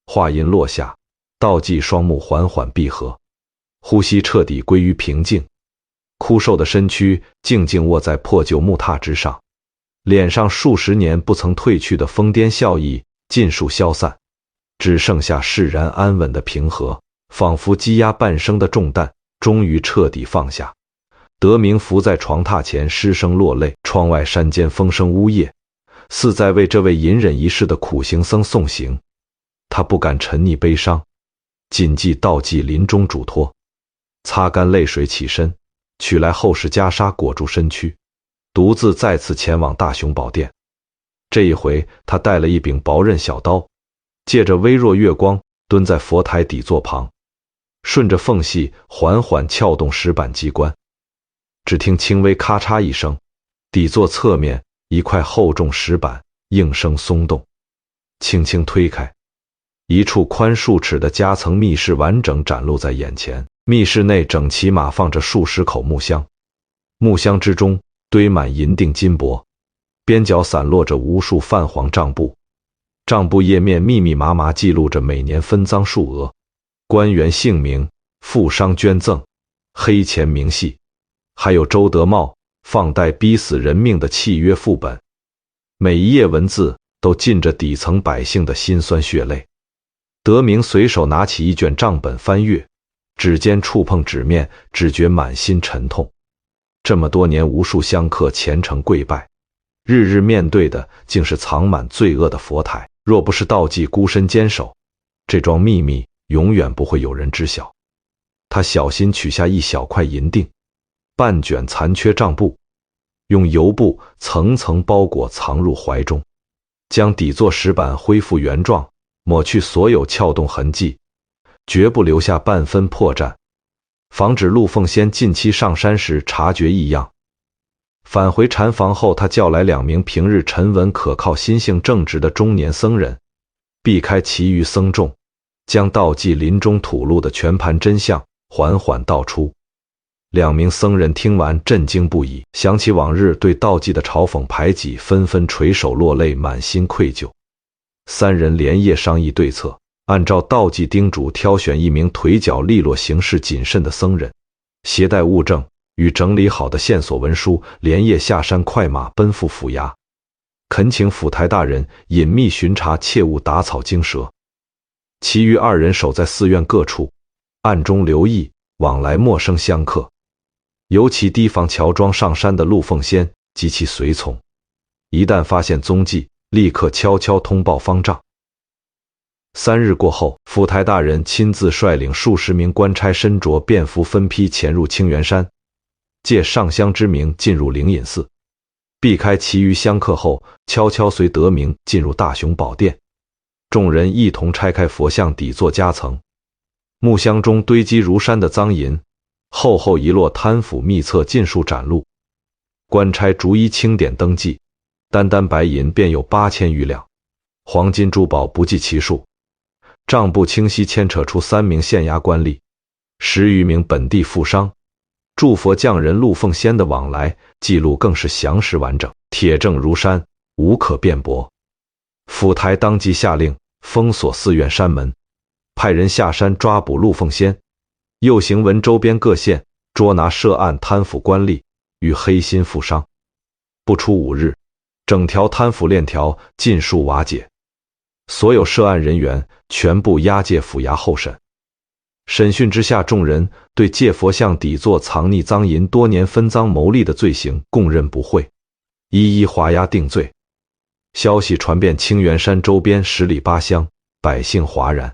话音落下，道济双目缓缓闭合，呼吸彻底归于平静，枯瘦的身躯静静卧在破旧木榻之上，脸上数十年不曾褪去的疯癫笑意尽数消散，只剩下释然安稳的平和，仿佛积压半生的重担终于彻底放下。德明伏在床榻前失声落泪，窗外山间风声呜咽，似在为这位隐忍一世的苦行僧送行。他不敢沉溺悲伤，谨记道济临终嘱托，擦干泪水起身，取来厚实袈裟裹住身躯，独自再次前往大雄宝殿。这一回他带了一柄薄刃小刀，借着微弱月光蹲在佛台底座旁，顺着缝隙缓缓撬动石板机关。只听轻微咔嚓一声，底座侧面一块厚重石板应声松动，轻轻推开，一处宽数尺的夹层密室完整展露在眼前。密室内整齐码放着数十口木箱，木箱之中堆满银锭金帛，边角散落着无数泛黄账簿，账簿页面密密麻麻记录着每年分赃数额、官员姓名、富商捐赠、黑钱明细，还有周德茂放贷逼死人命的契约副本。每一页文字都浸着底层百姓的辛酸血泪。德明随手拿起一卷账本翻阅，指尖触碰纸面，只觉满心沉痛。这么多年，无数香客虔诚跪拜，日日面对的竟是藏满罪恶的佛台。若不是道济孤身坚守，这桩秘密永远不会有人知晓。他小心取下一小块银锭，半卷残缺账簿，用油布层层包裹，藏入怀中，将底座石板恢复原状，抹去所有撬动痕迹，绝不留下半分破绽，防止陆凤仙近期上山时察觉异样。返回禅房后，他叫来2名平日沉稳可靠、心性正直的中年僧人，避开其余僧众，将道济临终吐露的全盘真相缓缓道出。2名僧人听完震惊不已，想起往日对道济的嘲讽排挤，纷纷垂手落泪，满心愧疚。3人连夜商议对策，按照道济叮嘱，挑选1名腿脚利落、行事谨慎的僧人，携带物证与整理好的线索文书，连夜下山，快马奔赴府衙，恳请府台大人隐秘巡查，切勿打草惊蛇。其余2人守在寺院各处，暗中留意往来陌生香客，尤其提防乔装上山的陆凤仙及其随从，一旦发现踪迹，立刻悄悄通报方丈。3日过后，府台大人亲自率领数十名官差，身着便服，分批潜入清源山，借上香之名进入灵隐寺，避开其余香客后，悄悄随德明进入大雄宝殿。众人一同拆开佛像底座夹层，木箱中堆积如山的赃银，厚厚一摞贪腐秘册尽数展露。官差逐一清点登记，单单白银便有8000余两，黄金珠宝不计其数。账簿清晰牵扯出3名县衙官吏，10余名本地富商，祝佛匠人陆凤仙的往来记录更是详实完整，铁证如山，无可辩驳。府台当即下令封锁寺院山门，派人下山抓捕陆凤仙，又行文周边各县捉拿涉案贪腐官吏与黑心富商。不出5日，整条贪腐链条尽数瓦解，所有涉案人员全部押解府衙候审。审讯之下，众人对借佛像底座藏匿赃银、多年分赃牟利的罪行供认不讳，一一划押定罪。消息传遍清源山周边10里8乡，百姓哗然。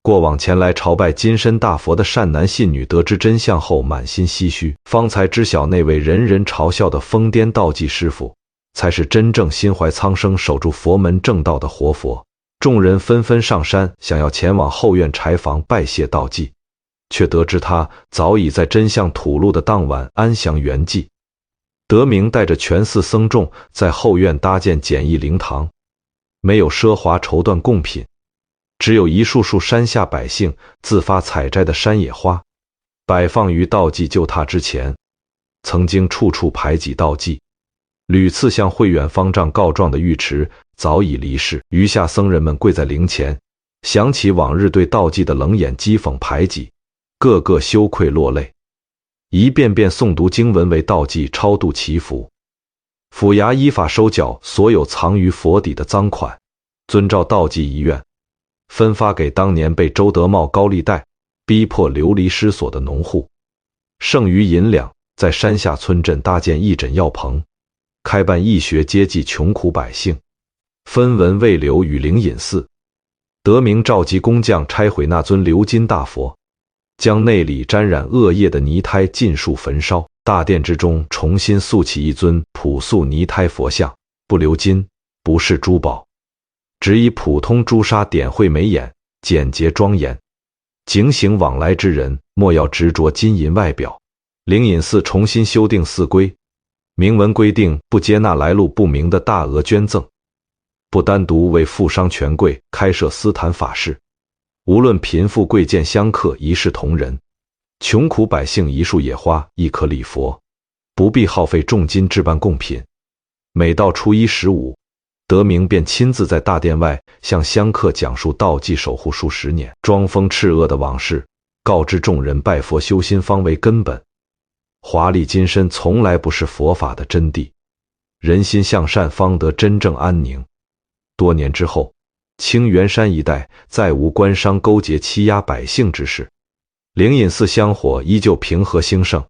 过往前来朝拜金身大佛的善男信女得知真相后，满心唏嘘，方才知晓那位人人嘲笑的疯癫道济师傅，才是真正心怀苍生、守住佛门正道的活佛。众人纷纷上山，想要前往后院柴房拜谢道济，却得知他早已在真相吐露的当晚安详圆寂。德明带着全寺僧众在后院搭建简易灵堂，没有奢华绸缎贡品，只有一束束山下百姓自发采摘的山野花，摆放于道济就榻之前。曾经处处排挤道济，屡次向慧远方丈告状的尉迟早已离世，余下僧人们跪在灵前，想起往日对道济的冷眼讥讽排挤，个个羞愧落泪，一遍遍诵读经文为道济超度祈福。府衙依法收缴所有藏于佛底的赃款，遵照道济遗愿，分发给当年被周德茂高利贷逼迫流离失所的农户。剩余银两在山下村镇搭建义诊药棚，开办义学，接济穷苦百姓。分文未留与灵隐寺。德明召集工匠拆毁那尊鎏金大佛，将内里沾染恶业的泥胎尽数焚烧，大殿之中重新塑起一尊朴素泥胎佛像，不鎏金，不饰珠宝，只以普通朱砂点绘眉眼，简洁庄严。警醒往来之人，莫要执着金银外表。灵隐寺重新修订寺规，明文规定不接纳来路不明的大额捐赠，不单独为富商权贵开设私坛法事，无论贫富贵贱香客一视同仁，穷苦百姓一束野花亦可礼佛，不必耗费重金置办贡品。每到初一15，德明便亲自在大殿外向香客讲述道济守护数十年、装疯斥恶的往事，告知众人拜佛修心方为根本。华丽金身从来不是佛法的真谛，人心向善方得真正安宁。多年之后，清源山一带再无官商勾结欺压百姓之事，灵隐寺香火依旧平和兴盛，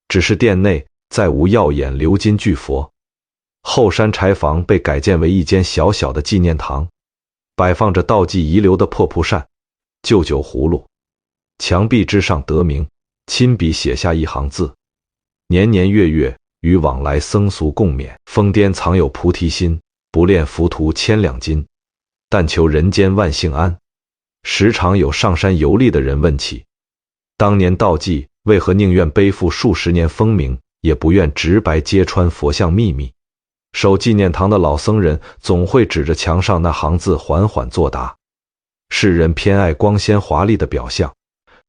只是殿内再无耀眼鎏金巨佛。后山柴房被改建为一间小小的纪念堂，摆放着道济遗留的破蒲扇、旧酒葫芦、墙壁之上得名，亲笔写下一行字：年年月月与往来僧俗共勉。疯癫藏有菩提心，不恋浮屠千两金，但求人间万幸安。时常有上山游历的人问起，当年道济为何宁愿背负数十年风名，也不愿直白揭穿佛像秘密？守纪念堂的老僧人总会指着墙上那行字缓缓作答。世人偏爱光鲜华丽的表象，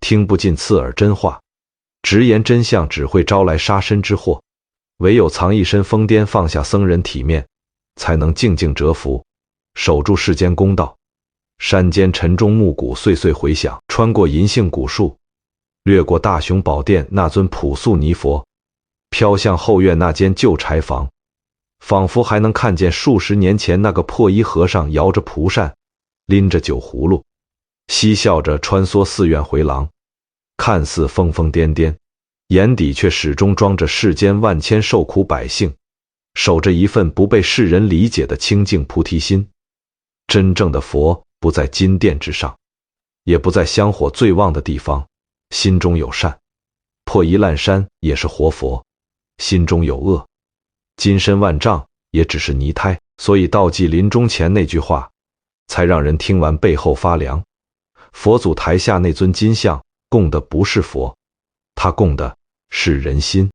听不进刺耳真话，直言真相只会招来杀身之祸。唯有藏一身疯癫，放下僧人体面，才能静静蛰伏，守住世间公道。山间晨钟暮鼓岁岁回响，穿过银杏古树，掠过大雄宝殿那尊朴素泥佛，飘向后院那间旧柴房，仿佛还能看见数十年前那个破衣和尚摇着蒲扇，拎着酒葫芦，嬉笑着穿梭寺院回廊，看似疯疯癫癫，眼底却始终装着世间万千受苦百姓，守着一份不被世人理解的清净菩提心。真正的佛不在金殿之上，也不在香火最旺的地方，心中有善，破衣烂衫也是活佛；心中有恶，金身万丈也只是泥胎。所以道济临终前那句话，才让人听完背后发凉。佛祖台下那尊金像供的不是佛，他供的是人心。